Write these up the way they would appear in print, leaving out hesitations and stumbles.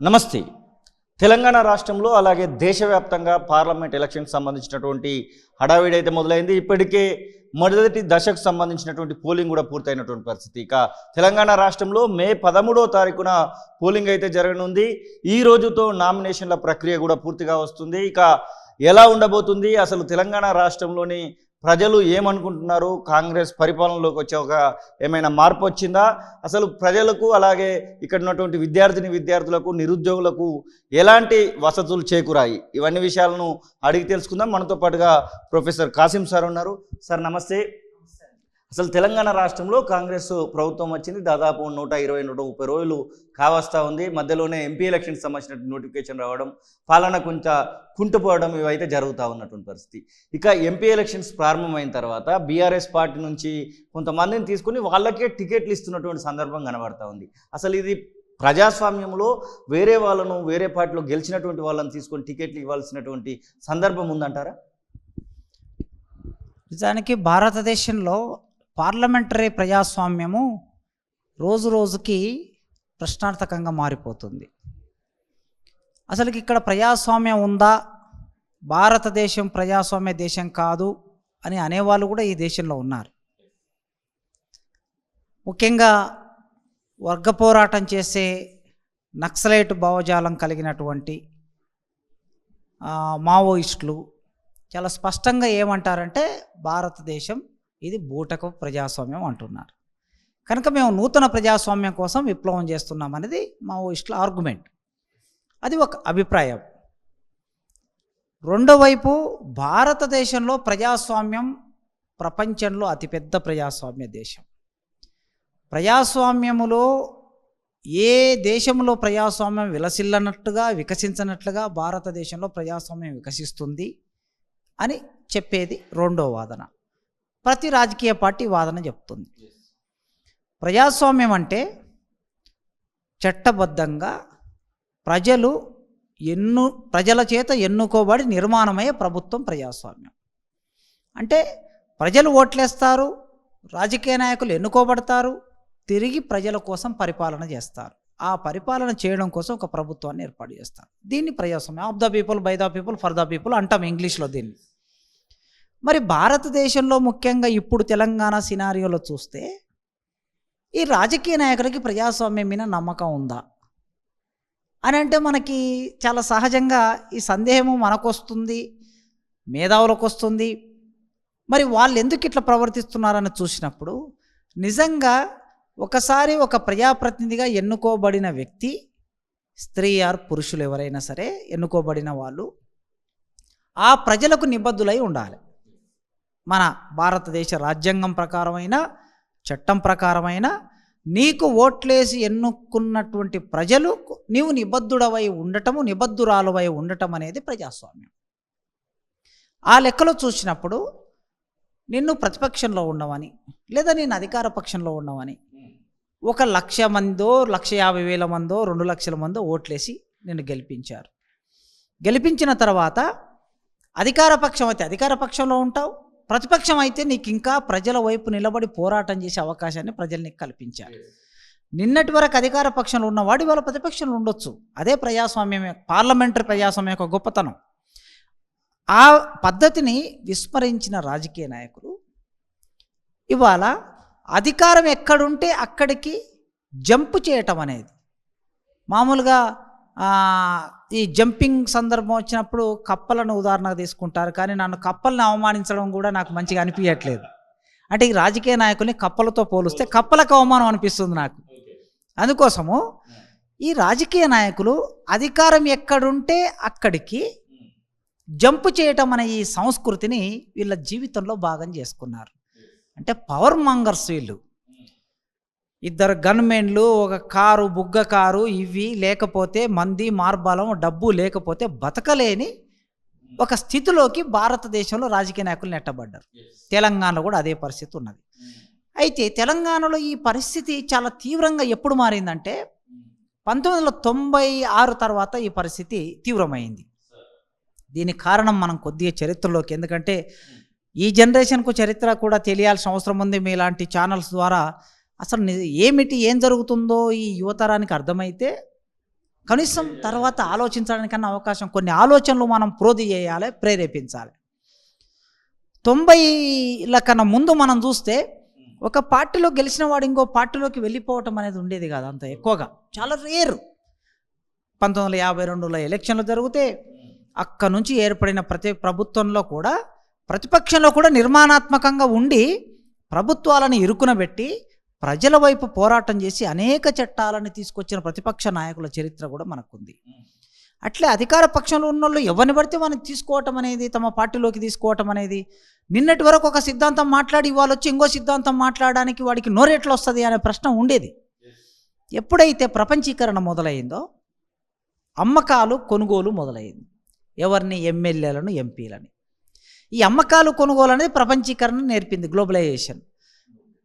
నమస్తే. తెలంగాణ రాష్ట్రంలో అలాగే దేశవ్యాప్తంగా పార్లమెంట్ ఎలక్షన్కి సంబంధించినటువంటి హడావిడి అయితే మొదలైంది. ఇప్పటికే మొదటి దశకు సంబంధించినటువంటి పోలింగ్ కూడా పూర్తయినటువంటి పరిస్థితి. ఇక తెలంగాణ రాష్ట్రంలో మే 13వ తారీఖున పోలింగ్ అయితే జరగనుంది. ఈ రోజుతో నామినేషన్ల ప్రక్రియ కూడా పూర్తిగా వస్తుంది. ఇక ఎలా ఉండబోతుంది, అసలు తెలంగాణ రాష్ట్రంలోని ప్రజలు ఏమనుకుంటున్నారు, కాంగ్రెస్ పరిపాలనలోకి వచ్చే ఒక ఏమైనా మార్పు వచ్చిందా, అసలు ప్రజలకు అలాగే ఇక్కడ ఉన్నటువంటి విద్యార్థులకు నిరుద్యోగులకు ఎలాంటి వసతులు చేకూరాయి, ఇవన్నీ విషయాలను అడిగి తెలుసుకుందాం. మనతో పాటుగా ప్రొఫెసర్ కాసిం సార్ ఉన్నారు. సార్ నమస్తే. అసలు తెలంగాణ రాష్ట్రంలో కాంగ్రెస్ ప్రభుత్వం వచ్చింది, దాదాపు 120-130 రోజులు కావస్తా ఉంది. మధ్యలోనే ఎంపీ ఎలక్షన్కి సంబంధించిన నోటిఫికేషన్ రావడం, పాలన కొంత కుంటుపోవడం ఇవైతే జరుగుతూ ఉన్నటువంటి పరిస్థితి. ఇక ఎంపీ ఎలక్షన్స్ ప్రారంభమైన తర్వాత బీఆర్ఎస్ పార్టీ నుంచి కొంతమందిని తీసుకుని వాళ్ళకే టికెట్లు ఇస్తున్నటువంటి సందర్భం కనబడతా ఉంది. అసలు ఇది ప్రజాస్వామ్యంలో వేరే పార్టీలో గెలిచినటువంటి వాళ్ళని తీసుకొని టికెట్లు ఇవ్వాల్సినటువంటి సందర్భం ఉందంటారా? నిజానికి భారతదేశంలో పార్లమెంటరీ ప్రజాస్వామ్యము రోజు రోజుకి ప్రశ్నార్థకంగా మారిపోతుంది. అసలుకి ఇక్కడ ప్రజాస్వామ్యం ఉందా, భారతదేశం ప్రజాస్వామ్య దేశం కాదు అని అనేవాళ్ళు కూడా ఈ దేశంలో ఉన్నారు. ముఖ్యంగా వర్గ పోరాటం చేసే నక్సలైట్ భావజాలం కలిగినటువంటి మావోయిస్టులు చాలా స్పష్టంగా ఏమంటారంటే భారతదేశం ఇది బూటకపు ప్రజాస్వామ్యం అంటున్నారు. కనుక మేము నూతన ప్రజాస్వామ్యం కోసం విప్లవం చేస్తున్నాం అనేది మావోయిస్టుల ఆర్గ్యుమెంట్. అది ఒక అభిప్రాయం. రెండో వైపు భారతదేశంలో ప్రజాస్వామ్యం ప్రపంచంలో అతిపెద్ద ప్రజాస్వామ్య దేశం. ప్రజాస్వామ్యములో ఏ దేశంలో ప్రజాస్వామ్యం వికసించినట్లుగా భారతదేశంలో ప్రజాస్వామ్యం వికసిస్తుంది అని చెప్పేది రెండో వాదన. ప్రతి రాజకీయ పార్టీ వాదన చెప్తుంది. ప్రజాస్వామ్యం అంటే చట్టబద్ధంగా ప్రజల చేత ఎన్నుకోబడి నిర్మాణమయ్యే ప్రభుత్వం ప్రజాస్వామ్యం. అంటే ప్రజలు ఓట్లేస్తారు, రాజకీయ నాయకులు ఎన్నుకోబడతారు, తిరిగి ప్రజల కోసం పరిపాలన చేస్తారు. ఆ పరిపాలన చేయడం కోసం ఒక ప్రభుత్వాన్ని ఏర్పాటు చేస్తారు. దీన్ని ప్రజాస్వామ్యం, of the people, by the people, for the people అంటాం ఇంగ్లీష్లో దీన్ని. మరి భారతదేశంలో ముఖ్యంగా ఇప్పుడు తెలంగాణ సినారియోలో చూస్తే ఈ రాజకీయ నాయకులకి ప్రజాస్వామ్యం మీద నమ్మకం ఉందా అని అంటే మనకి చాలా సహజంగా ఈ సందేహము మనకు వస్తుంది, మేధావులకు వస్తుంది. మరి వాళ్ళు ఎందుకు ఇట్లా ప్రవర్తిస్తున్నారని చూసినప్పుడు నిజంగా ఒకసారి ఒక ప్రజాప్రతినిధిగా ఎన్నుకోబడిన వ్యక్తి, స్త్రీ ఆర్ పురుషులు ఎవరైనా సరే ఎన్నుకోబడిన వాళ్ళు ఆ ప్రజలకు నిబద్ధులై ఉండాలి. మన భారతదేశ రాజ్యాంగం ప్రకారమైన, చట్టం ప్రకారమైన నీకు ఓట్లేసి ఎన్నుకున్నటువంటి ప్రజలు నీవు నిబద్ధుడవై ఉండటము, నిబద్ధురాలువై ఉండటం అనేది ప్రజాస్వామ్యం. ఆ లెక్కలో చూసినప్పుడు నిన్ను ప్రతిపక్షంలో ఉండవని లేదా నేను అధికార పక్షంలో ఉండవని 1,00,000 మందో, 1,50,000 మందో, 2,00,000 మందో ఓట్లేసి నిన్ను గెలిపించారు. గెలిపించిన తర్వాత అధికార పక్షం అయితే అధికార పక్షంలో ఉంటావు, ప్రతిపక్షం అయితే నీకు ఇంకా ప్రజల వైపు నిలబడి పోరాటం చేసే అవకాశాన్ని ప్రజలు నీకు కల్పించారు. నిన్నటి వరకు అధికార పక్షంలో ఉన్నవాడు ఇవాళ ప్రతిపక్షంలో ఉండొచ్చు. అదే ప్రజాస్వామ్యమే, పార్లమెంటరీ ప్రజాస్వామ్యం యొక్క గొప్పతనం. ఆ పద్ధతిని విస్మరించిన రాజకీయ నాయకులు ఇవాళ అధికారం ఎక్కడుంటే అక్కడికి జంప్ చేయటం అనేది మామూలుగా ఈ జంపింగ్ సందర్భం వచ్చినప్పుడు కప్పలను ఉదాహరణగా తీసుకుంటారు. కానీ నన్ను కప్పలను అవమానించడం కూడా నాకు మంచిగా అనిపించట్లేదు. అంటే ఈ రాజకీయ నాయకుల్ని కప్పలతో పోలిస్తే కప్పలకు అవమానం అనిపిస్తుంది నాకు. అందుకోసము ఈ రాజకీయ నాయకులు అధికారం ఎక్కడుంటే అక్కడికి జంప్ చేయటం అనే ఈ సంస్కృతిని వీళ్ళ జీవితంలో భాగం చేసుకున్నారు. అంటే పవర్ మాంగర్స్ వీళ్ళు. 2 గన్మెన్లు, ఒక కారు, బుగ్గ కారు, ఇవి లేకపోతే మంది మార్బలం, డబ్బు లేకపోతే బతకలేని ఒక స్థితిలోకి భారతదేశంలో రాజకీయ నాయకులు నెట్టబడ్డారు. తెలంగాణలో కూడా అదే పరిస్థితి ఉన్నది. అయితే తెలంగాణలో ఈ పరిస్థితి చాలా తీవ్రంగా ఎప్పుడు మారిందంటే 1996 తర్వాత ఈ పరిస్థితి తీవ్రమైంది. దీనికి కారణం మనం కొద్దిగా చరిత్రలోకి, ఎందుకంటే ఈ జనరేషన్కు చరిత్ర కూడా తెలియాల్సిన అవసరం ఉంది. మీలాంటి ఛానల్స్ ద్వారా అసలు ఏం జరుగుతుందో ఈ యువతరానికి అర్థమైతే కనీసం తర్వాత ఆలోచించడానికన్నా అవకాశం, కొన్ని ఆలోచనలు మనం ప్రోధి చేయాలి, ప్రేరేపించాలి. 90ల కన్నా ముందు మనం చూస్తే ఒక పార్టీలో గెలిచిన వాడు ఇంకో పార్టీలోకి వెళ్ళిపోవటం అనేది ఉండేది కాదు అంత ఎక్కువగా, చాలా రేరు. 1952లో ఎలక్షన్లు జరిగితే అక్కడ నుంచి ఏర్పడిన ప్రతి ప్రభుత్వంలో కూడా, ప్రతిపక్షంలో కూడా నిర్మాణాత్మకంగా ఉండి ప్రభుత్వాలను ఇరుకునబెట్టి ప్రజల వైపు పోరాటం చేసి అనేక చట్టాలను తీసుకొచ్చిన ప్రతిపక్ష నాయకుల చరిత్ర కూడా మనకుంది. అట్లే అధికార పక్షంలో ఉన్న వాళ్ళు ఎవరిని పడితే వాళ్ళని తీసుకోవటం అనేది, తమ పార్టీలోకి తీసుకోవటం అనేది, నిన్నటి వరకు ఒక సిద్ధాంతం మాట్లాడి ఇవాళ వచ్చి ఇంకో సిద్ధాంతం మాట్లాడడానికి వాడికి నోరెట్లు వస్తుంది అనే ప్రశ్న ఉండేది. ఎప్పుడైతే ప్రపంచీకరణ మొదలైందో అమ్మకాలు కొనుగోలు మొదలైంది. ఎవరిని? ఎమ్మెల్యేలను, ఎంపీలని. ఈ అమ్మకాలు కొనుగోలు అనేది ప్రపంచీకరణ నేర్పింది, గ్లోబలైజేషన్.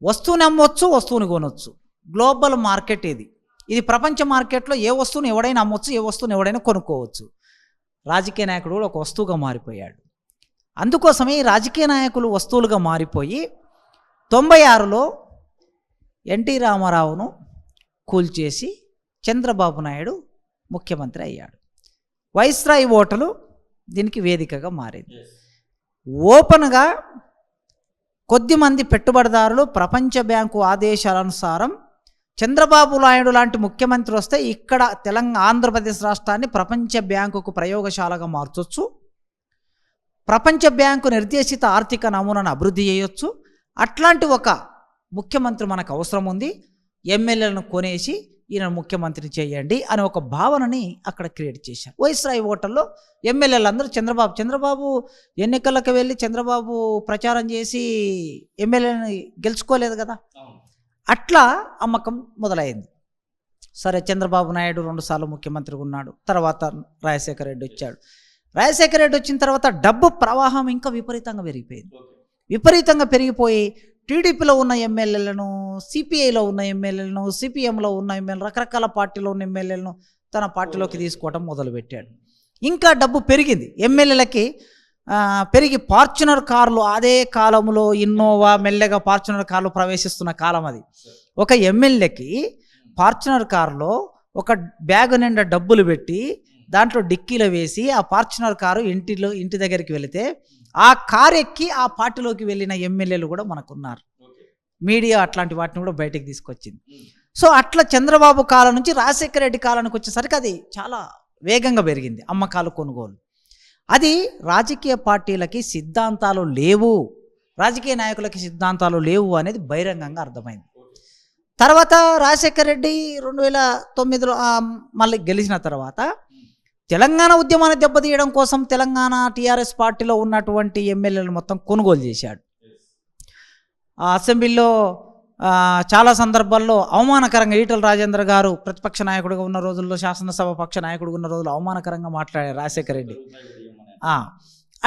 వస్తువుని అమ్మొచ్చు, వస్తువుని కొనొచ్చు. గ్లోబల్ మార్కెట్ ఇది. ఇది ప్రపంచ మార్కెట్లో ఏ వస్తువుని ఎవడైనా అమ్మొచ్చు, ఏ వస్తువుని ఎవడైనా కొనుక్కోవచ్చు. రాజకీయ నాయకుడు కూడా ఒక వస్తువుగా మారిపోయాడు. అందుకోసమే ఈ రాజకీయ నాయకులు వస్తువులుగా మారిపోయి 96లో ఎన్టీ రామారావును కూల్చేసి చంద్రబాబు నాయుడు ముఖ్యమంత్రి అయ్యాడు. వైస్రాయ్ ఓటలు దీనికి వేదికగా మారింది. ఓపెన్గా కొద్దిమంది పెట్టుబడిదారులు ప్రపంచ బ్యాంకు ఆదేశాలనుసారం చంద్రబాబు నాయుడు లాంటి ముఖ్యమంత్రి వస్తే ఇక్కడ ఆంధ్రప్రదేశ్ రాష్ట్రాన్ని ప్రపంచ బ్యాంకుకు ప్రయోగశాలగా మార్చొచ్చు, ప్రపంచ బ్యాంకు నిర్దేశిత ఆర్థిక నమూనాను అభివృద్ధి చేయొచ్చు, అట్లాంటి ఒక ముఖ్యమంత్రి మనకు అవసరం ఉంది, ఎమ్మెల్యేలను కొనేసి ఈయన ముఖ్యమంత్రిని చేయండి అనే ఒక భావనని అక్కడ క్రియేట్ చేశారు. వైస్రాయ్ ఓటర్లో ఎమ్మెల్యేలందరూ చంద్రబాబు ఎన్నికలకు వెళ్ళి చంద్రబాబు ప్రచారం చేసి ఎమ్మెల్యేని గెలుచుకోలేదు కదా, అట్లా అమ్మకం మొదలైంది. సరే, చంద్రబాబు నాయుడు 2 సార్లు ముఖ్యమంత్రిగా ఉన్నాడు. తర్వాత రాజశేఖర రెడ్డి వచ్చాడు. రాజశేఖర రెడ్డి వచ్చిన తర్వాత డబ్బు ప్రవాహం ఇంకా విపరీతంగా పెరిగిపోయి టీడీపీలో ఉన్న ఎమ్మెల్యేలను, సిపిఐలో ఉన్న ఎమ్మెల్యేలను, సిపిఎంలో ఉన్న ఎమ్మెల్యేలు, రకరకాల పార్టీలో ఉన్న ఎమ్మెల్యేలను తన పార్టీలోకి తీసుకోవడం మొదలుపెట్టాడు. ఇంకా డబ్బు పెరిగింది ఎమ్మెల్యేలకి. పెరిగి ఫార్చునర్ కార్లు, అదే కాలంలో ఇన్నోవా, మెల్లగా ఫార్చునర్ కార్లు ప్రవేశిస్తున్న కాలం అది. ఒక ఎమ్మెల్యేకి ఫార్చునర్ కారులో ఒక బ్యాగ్ నిండా డబ్బులు పెట్టి దాంట్లో డిక్కీలో వేసి ఆ ఫార్చునర్ కారు ఇంటి దగ్గరికి వెళితే ఆ కారు ఎక్కి ఆ పార్టీలోకి వెళ్ళిన ఎమ్మెల్యేలు కూడా మనకున్నారు. మీడియా అట్లాంటి వాటిని కూడా బయటకు తీసుకొచ్చింది. సో అట్లా చంద్రబాబు కాలం నుంచి రాజశేఖర రెడ్డి కాలానికి వచ్చేసరికి అది చాలా వేగంగా పెరిగింది అమ్మకాలు కొనుగోలు. అది రాజకీయ పార్టీలకి సిద్ధాంతాలు లేవు, రాజకీయ నాయకులకి సిద్ధాంతాలు లేవు అనేది బహిరంగంగా అర్థమైంది. తర్వాత రాజశేఖర రెడ్డి 2009లో మళ్ళీ గెలిచిన తర్వాత తెలంగాణ ఉద్యమాన్ని దెబ్బతీయడం కోసం తెలంగాణ టీఆర్ఎస్ పార్టీలో ఉన్నటువంటి ఎమ్మెల్యేలు మొత్తం కొనుగోలు చేశాడు. ఆ అసెంబ్లీలో చాలా సందర్భాల్లో అవమానకరంగా ఈటల రాజేంద్ర గారు ప్రతిపక్ష నాయకుడిగా ఉన్న రోజుల్లో, శాసనసభ పక్ష నాయకుడిగా ఉన్న రోజుల్లో అవమానకరంగా మాట్లాడారు రాజశేఖర రెడ్డి.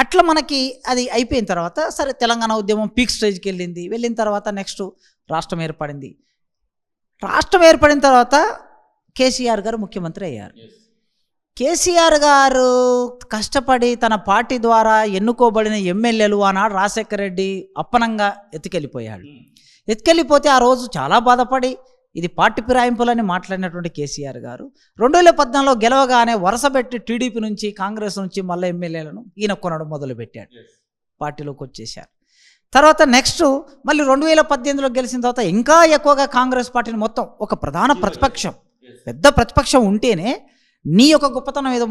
అట్లా మనకి అది అయిపోయిన తర్వాత సరే తెలంగాణ ఉద్యమం పీక్ స్టేజ్కి వెళ్ళిన తర్వాత నెక్స్ట్ రాష్ట్రం ఏర్పడింది. రాష్ట్రం ఏర్పడిన తర్వాత కేసీఆర్ గారు ముఖ్యమంత్రి అయ్యారు. కేసీఆర్ గారు కష్టపడి తన పార్టీ ద్వారా ఎన్నుకోబడిన ఎమ్మెల్యేలు ఆనాడు రాజశేఖర రెడ్డి అప్పనంగా ఎత్తుకెళ్ళిపోతే ఆ రోజు చాలా బాధపడి ఇది పార్టీ ఫిరాయింపులని మాట్లాడినటువంటి కేసీఆర్ గారు 2014లో గెలవగానే వరుసపెట్టి టీడీపీ నుంచి, కాంగ్రెస్ నుంచి మళ్ళీ ఎమ్మెల్యేలను ఈయన కొనడం మొదలుపెట్టాడు, పార్టీలోకి వచ్చేసారు. తర్వాత నెక్స్ట్ మళ్ళీ 2018లో గెలిచిన తర్వాత ఇంకా ఎక్కువగా కాంగ్రెస్ పార్టీని మొత్తం ఒక ప్రధాన ప్రతిపక్షం, పెద్ద ప్రతిపక్షం ఉంటేనే నీ యొక్క గొప్పతనం ఏదో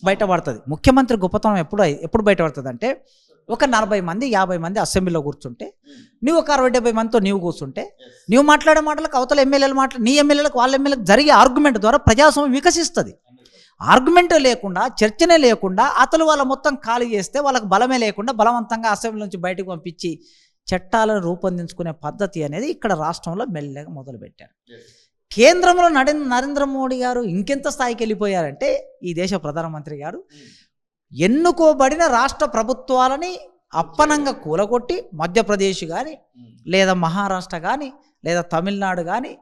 బయటపడుతుంది. ముఖ్యమంత్రి గొప్పతనం ఎప్పుడు బయటపడుతుంది అంటే ఒక 40 మంది 50 మంది అసెంబ్లీలో కూర్చుంటే, నువ్వు ఒక 60-70 మందితో నీవు కూర్చుంటే, నువ్వు మాట్లాడే మాటలకు అవతల ఎమ్మెల్యేలు నీ ఎమ్మెల్యేలకు వాళ్ళ ఎమ్మెల్యేలకు జరిగే ఆర్గ్యుమెంట్ ద్వారా ప్రజాస్వామ్యం వికసిస్తుంది. ఆర్గ్యుమెంట్ లేకుండా, చర్చనే లేకుండా అతలు వాళ్ళ మొత్తం ఖాళీ చేస్తే వాళ్ళకి బలమే లేకుండా బలవంతంగా అసెంబ్లీ నుంచి బయటకు పంపించి చట్టాలను రూపొందించుకునే పద్ధతి అనేది ఇక్కడ రాష్ట్రంలో మెల్లగా మొదలుపెట్టారు. కేంద్రంలో నరేంద్ర మోడీ గారు ఇంకెంత స్థాయికి వెళ్ళిపోయారంటే, ఈ దేశ ప్రధానమంత్రి గారు ఎన్నుకోబడిన రాష్ట్ర ప్రభుత్వాలని అప్పనంగా కూలగొట్టి మధ్యప్రదేశ్ కానీ, లేదా మహారాష్ట్ర కానీ, లేదా తమిళనాడు కానీ,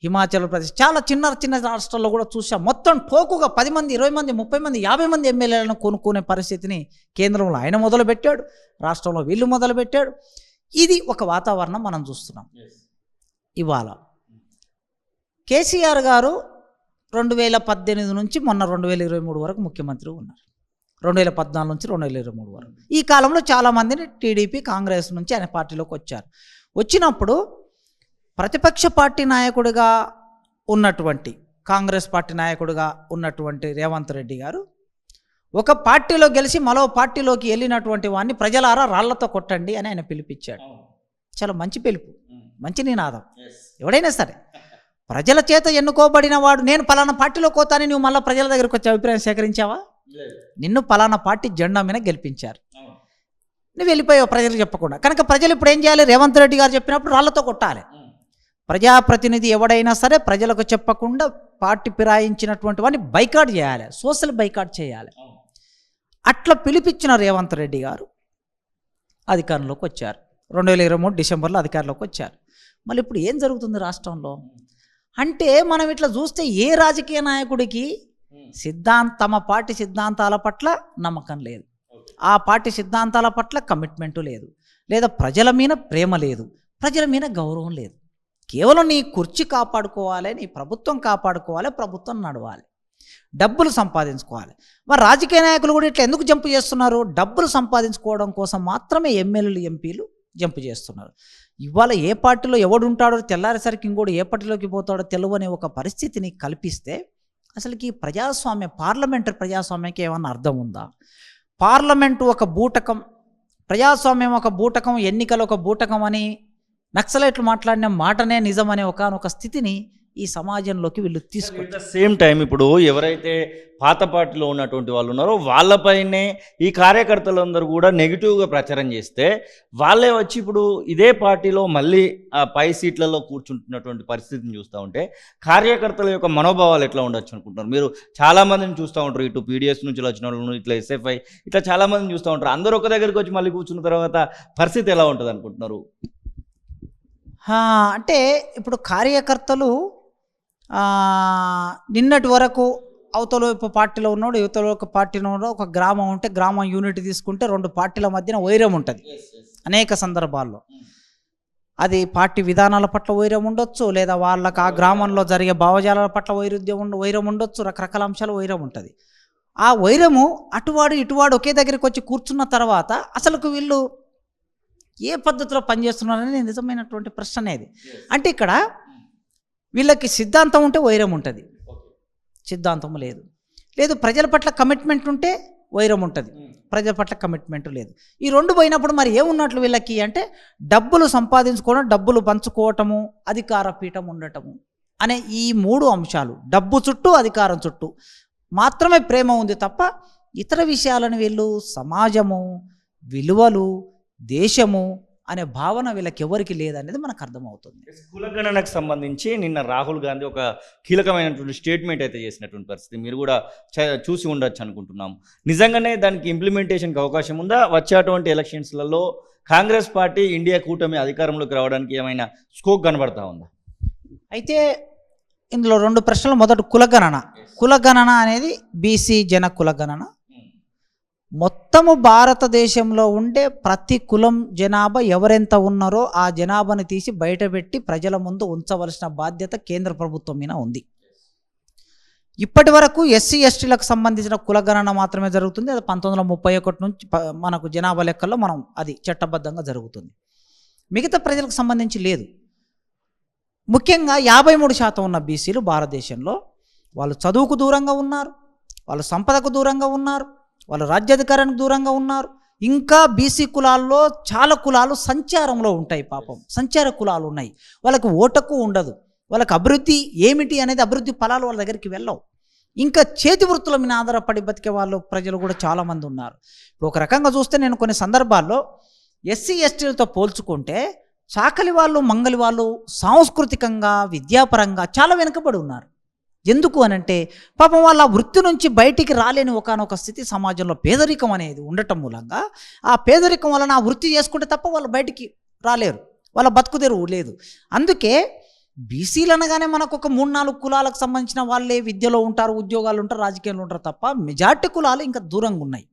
హిమాచల్ ప్రదేశ్, చాలా చిన్న రాష్ట్రాల్లో కూడా చూసాం. మొత్తం టోకుగా 10 మంది 20 మంది 30 మంది 50 మంది ఎమ్మెల్యేలను కొనుక్కునే పరిస్థితిని కేంద్రంలో ఆయన మొదలుపెట్టాడు, రాష్ట్రంలో వీళ్ళు మొదలుపెట్టాడు. ఇది ఒక వాతావరణం మనం చూస్తున్నాం. ఇవాళ కేసీఆర్ గారు 2018 నుంచి మొన్న 2023 వరకు ముఖ్యమంత్రి ఉన్నారు. 2014 నుంచి 2023 వరకు. ఈ కాలంలో చాలామందిని టీడీపీ కాంగ్రెస్ నుంచి ఆయన పార్టీలోకి వచ్చారు. వచ్చినప్పుడు ప్రతిపక్ష పార్టీ నాయకుడిగా ఉన్నటువంటి కాంగ్రెస్ పార్టీ నాయకుడిగా ఉన్నటువంటి రేవంత్ రెడ్డి గారు ఒక పార్టీలో గెలిచి మరో పార్టీలోకి వెళ్ళినటువంటి వాడిని ప్రజలారా రాళ్లతో కొట్టండి అని ఆయన పిలిపించాడు. చాలా మంచి పిలుపు, మంచి నినాదం. ఎవడైనా సరే ప్రజల చేత ఎన్నుకోబడిన వాడు నేను పలానా పార్టీలో కోతాని నువ్వు మళ్ళీ ప్రజల దగ్గరకు వచ్చే అభిప్రాయం సేకరించావా? నిన్ను పలానా పార్టీ జెండా మీద గెలిపించారు, నువ్వు వెళ్ళిపోయావు ప్రజలకు చెప్పకుండా. కనుక ప్రజలు ఇప్పుడు ఏం చేయాలి? రేవంత్ రెడ్డి గారు చెప్పినప్పుడు రాళ్లతో కొట్టాలి. ప్రజాప్రతినిధి ఎవడైనా సరే ప్రజలకు చెప్పకుండా పార్టీ ఫిరాయించినటువంటి వాడిని బైకాట్ చేయాలి, సోషల్ బైకాట్ చేయాలి. అట్లా పిలిపించిన రేవంత్ రెడ్డి గారు అధికారంలోకి వచ్చారు. 2023 డిసెంబర్లో అధికారంలోకి వచ్చారు. మళ్ళీ ఇప్పుడు ఏం జరుగుతుంది రాష్ట్రంలో అంటే, మనం ఇట్లా చూస్తే ఏ రాజకీయ నాయకుడికి తమ పార్టీ సిద్ధాంతాల పట్ల నమ్మకం లేదు, ఆ పార్టీ సిద్ధాంతాల పట్ల కమిట్మెంటు లేదు, లేదా ప్రజల మీద ప్రేమ లేదు, ప్రజల మీద గౌరవం లేదు. కేవలం నీ కుర్చీ కాపాడుకోవాలి, నీ ప్రభుత్వం కాపాడుకోవాలి, ప్రభుత్వం నడవాలి, డబ్బులు సంపాదించుకోవాలి. మరి రాజకీయ నాయకులు కూడా ఇట్లా ఎందుకు జంపు చేస్తున్నారు? డబ్బులు సంపాదించుకోవడం కోసం మాత్రమే ఎమ్మెల్యేలు ఎంపీలు జంపు చేస్తున్నారు. ఇవాళ ఏ పార్టీలో ఎవడుంటాడో తెల్లారేసరికి ఇంకోటి ఏ పార్టీలోకి పోతాడో తెలియని ఒక పరిస్థితిని కల్పిస్తే అసలుకి ప్రజాస్వామ్య పార్లమెంటరీ ప్రజాస్వామ్యానికి ఏమన్నా అర్థం ఉందా? పార్లమెంటు ఒక బూటకం, ప్రజాస్వామ్యం ఒక బూటకం, ఎన్నికలు ఒక బూటకం అని నక్సలైట్లు మాట్లాడిన మాటనే నిజమనే ఒకనొక స్థితిని ఈ సమాజంలోకి వీళ్ళు తీసుకుంటారు. అట్ ద సేమ్ టైం ఇప్పుడు ఎవరైతే పాత పార్టీలో ఉన్నటువంటి వాళ్ళు ఉన్నారో వాళ్ళపైనే ఈ కార్యకర్తలందరూ కూడా నెగిటివ్గా ప్రచారం చేస్తే వాళ్ళే వచ్చి ఇప్పుడు ఇదే పార్టీలో మళ్ళీ ఆ పై సీట్లలో కూర్చుంటున్నటువంటి పరిస్థితిని చూస్తూ ఉంటే కార్యకర్తల యొక్క మనోభావాలు ఎట్లా ఉండొచ్చు అనుకుంటున్నారు మీరు? చాలామందిని చూస్తూ ఉంటారు, ఇటు పీడిఎస్ నుంచి వచ్చిన వాళ్ళు, ఇట్లా ఎస్ఎఫ్ఐ, ఇట్లా చాలామందిని చూస్తూ ఉంటారు. అందరూ ఒక దగ్గరికి వచ్చి మళ్ళీ కూర్చున్న తర్వాత పరిస్థితి ఎలా ఉంటుంది అనుకుంటున్నారు? అంటే ఇప్పుడు కార్యకర్తలు నిన్నటి వరకు అవతల వైపు పార్టీలో ఉన్నాడు, యువతల ఒక పార్టీలో ఉన్నాడు. ఒక గ్రామం ఉంటే గ్రామం యూనిట్ తీసుకుంటే రెండు పార్టీల మధ్యన వైరం ఉంటుంది అనేక సందర్భాల్లో. అది పార్టీ విధానాల పట్ల వైరం ఉండొచ్చు, లేదా వాళ్ళకి ఆ గ్రామంలో జరిగే భావజాలాల పట్ల వైరం ఉండొచ్చు, రకరకాల అంశాలు వైరం ఉంటుంది. ఆ వైరము అటువాడు ఇటువాడు ఒకే దగ్గరికి వచ్చి కూర్చున్న తర్వాత అసలుకు వీళ్ళు ఏ పద్ధతిలో పనిచేస్తున్నారని నిజమైనటువంటి ప్రశ్న అనేది. అంటే ఇక్కడ వీళ్ళకి సిద్ధాంతం ఉంటే వైరం ఉంటుంది, సిద్ధాంతం లేదు. లేదు ప్రజల పట్ల కమిట్మెంట్ ఉంటే వైరం ఉంటుంది, ప్రజల పట్ల కమిట్మెంట్ లేదు. ఈ రెండు పోయినప్పుడు మరి ఏమున్నట్లు వీళ్ళకి అంటే డబ్బులు సంపాదించుకోవడం, డబ్బులు పంచుకోవటము, అధికార పీఠం ఉండటము అనే ఈ మూడు అంశాలు, డబ్బు చుట్టూ అధికారం చుట్టూ మాత్రమే ప్రేమ ఉంది తప్ప ఇతర విషయాలను వీళ్ళు సమాజము, విలువలు, దేశము అనే భావన వీళ్ళకి ఎవరికి లేదనేది మనకు అర్థమవుతుంది. కులగణనకు సంబంధించి నిన్న రాహుల్ గాంధీ ఒక కీలకమైనటువంటి స్టేట్మెంట్ అయితే చేసినటువంటి పరిస్థితి మీరు కూడా చూసి ఉండొచ్చు అనుకుంటున్నాము. నిజంగానే దానికి ఇంప్లిమెంటేషన్కి అవకాశం ఉందా? వచ్చేటువంటి ఎలక్షన్స్లలో కాంగ్రెస్ పార్టీ ఇండియా కూటమి అధికారంలోకి రావడానికి ఏమైనా స్కోప్ కనబడతా ఉందా? అయితే ఇందులో రెండు ప్రశ్నలు. మొదటి కులగణన. కులగణన అనేది బీసీ జన కులగణన. మొత్తము భారతదేశంలో ఉండే ప్రతి కులం జనాభా ఎవరెంత ఉన్నారో ఆ జనాభాని తీసి బయటపెట్టి ప్రజల ముందు ఉంచవలసిన బాధ్యత కేంద్ర ప్రభుత్వం మీద ఉంది. ఇప్పటి వరకు ఎస్సీ ఎస్టీలకు సంబంధించిన కులగణన మాత్రమే జరుగుతుంది. అది 1931 నుంచి మనకు జనాభా లెక్కల్లో మనం అది చట్టబద్ధంగా జరుగుతుంది. మిగతా ప్రజలకు సంబంధించి లేదు. ముఖ్యంగా 53% ఉన్న బీసీలు భారతదేశంలో వాళ్ళు చదువుకు దూరంగా ఉన్నారు, వాళ్ళు సంపదకు దూరంగా ఉన్నారు, వాళ్ళు రాజ్యాధికారానికి దూరంగా ఉన్నారు. ఇంకా బీసీ కులాల్లో చాలా కులాలు సంచారంలో ఉంటాయి. పాపం సంచార కులాలు ఉన్నాయి, వాళ్ళకి ఓటకు ఉండదు, వాళ్ళకి అభివృద్ధి ఏమిటి అనేది అభివృద్ధి ఫలాలు వాళ్ళ దగ్గరికి వెళ్ళవు. ఇంకా చేతి వృత్తుల మీద ఆధారపడి బతికే వాళ్ళు ప్రజలు కూడా చాలామంది ఉన్నారు. ఇప్పుడు ఒక రకంగా చూస్తే నేను కొన్ని సందర్భాల్లో ఎస్సీ ఎస్టీలతో పోల్చుకుంటే చాకలి వాళ్ళు, మంగలి వాళ్ళు సాంస్కృతికంగా, విద్యాపరంగా చాలా వెనుకబడి ఉన్నారు. ఎందుకు అనంటే పాపం వాళ్ళ వృత్తి నుంచి బయటికి రాలేని ఒకానొక స్థితి సమాజంలో పేదరికం అనేది ఉండటం మూలంగా ఆ పేదరికం వలన ఆ వృత్తి చేసుకుంటే తప్ప వాళ్ళు బయటికి రాలేరు, వాళ్ళ బతుకుదెరువు లేదు. అందుకే బీసీలు అనగానే మనకు ఒక 3-4 కులాలకు సంబంధించిన వాళ్ళే విద్యలో ఉంటారు, ఉద్యోగాలు ఉంటారు, రాజకీయాలు ఉంటారు తప్ప మెజార్టీ కులాలు ఇంకా దూరంగా ఉన్నాయి.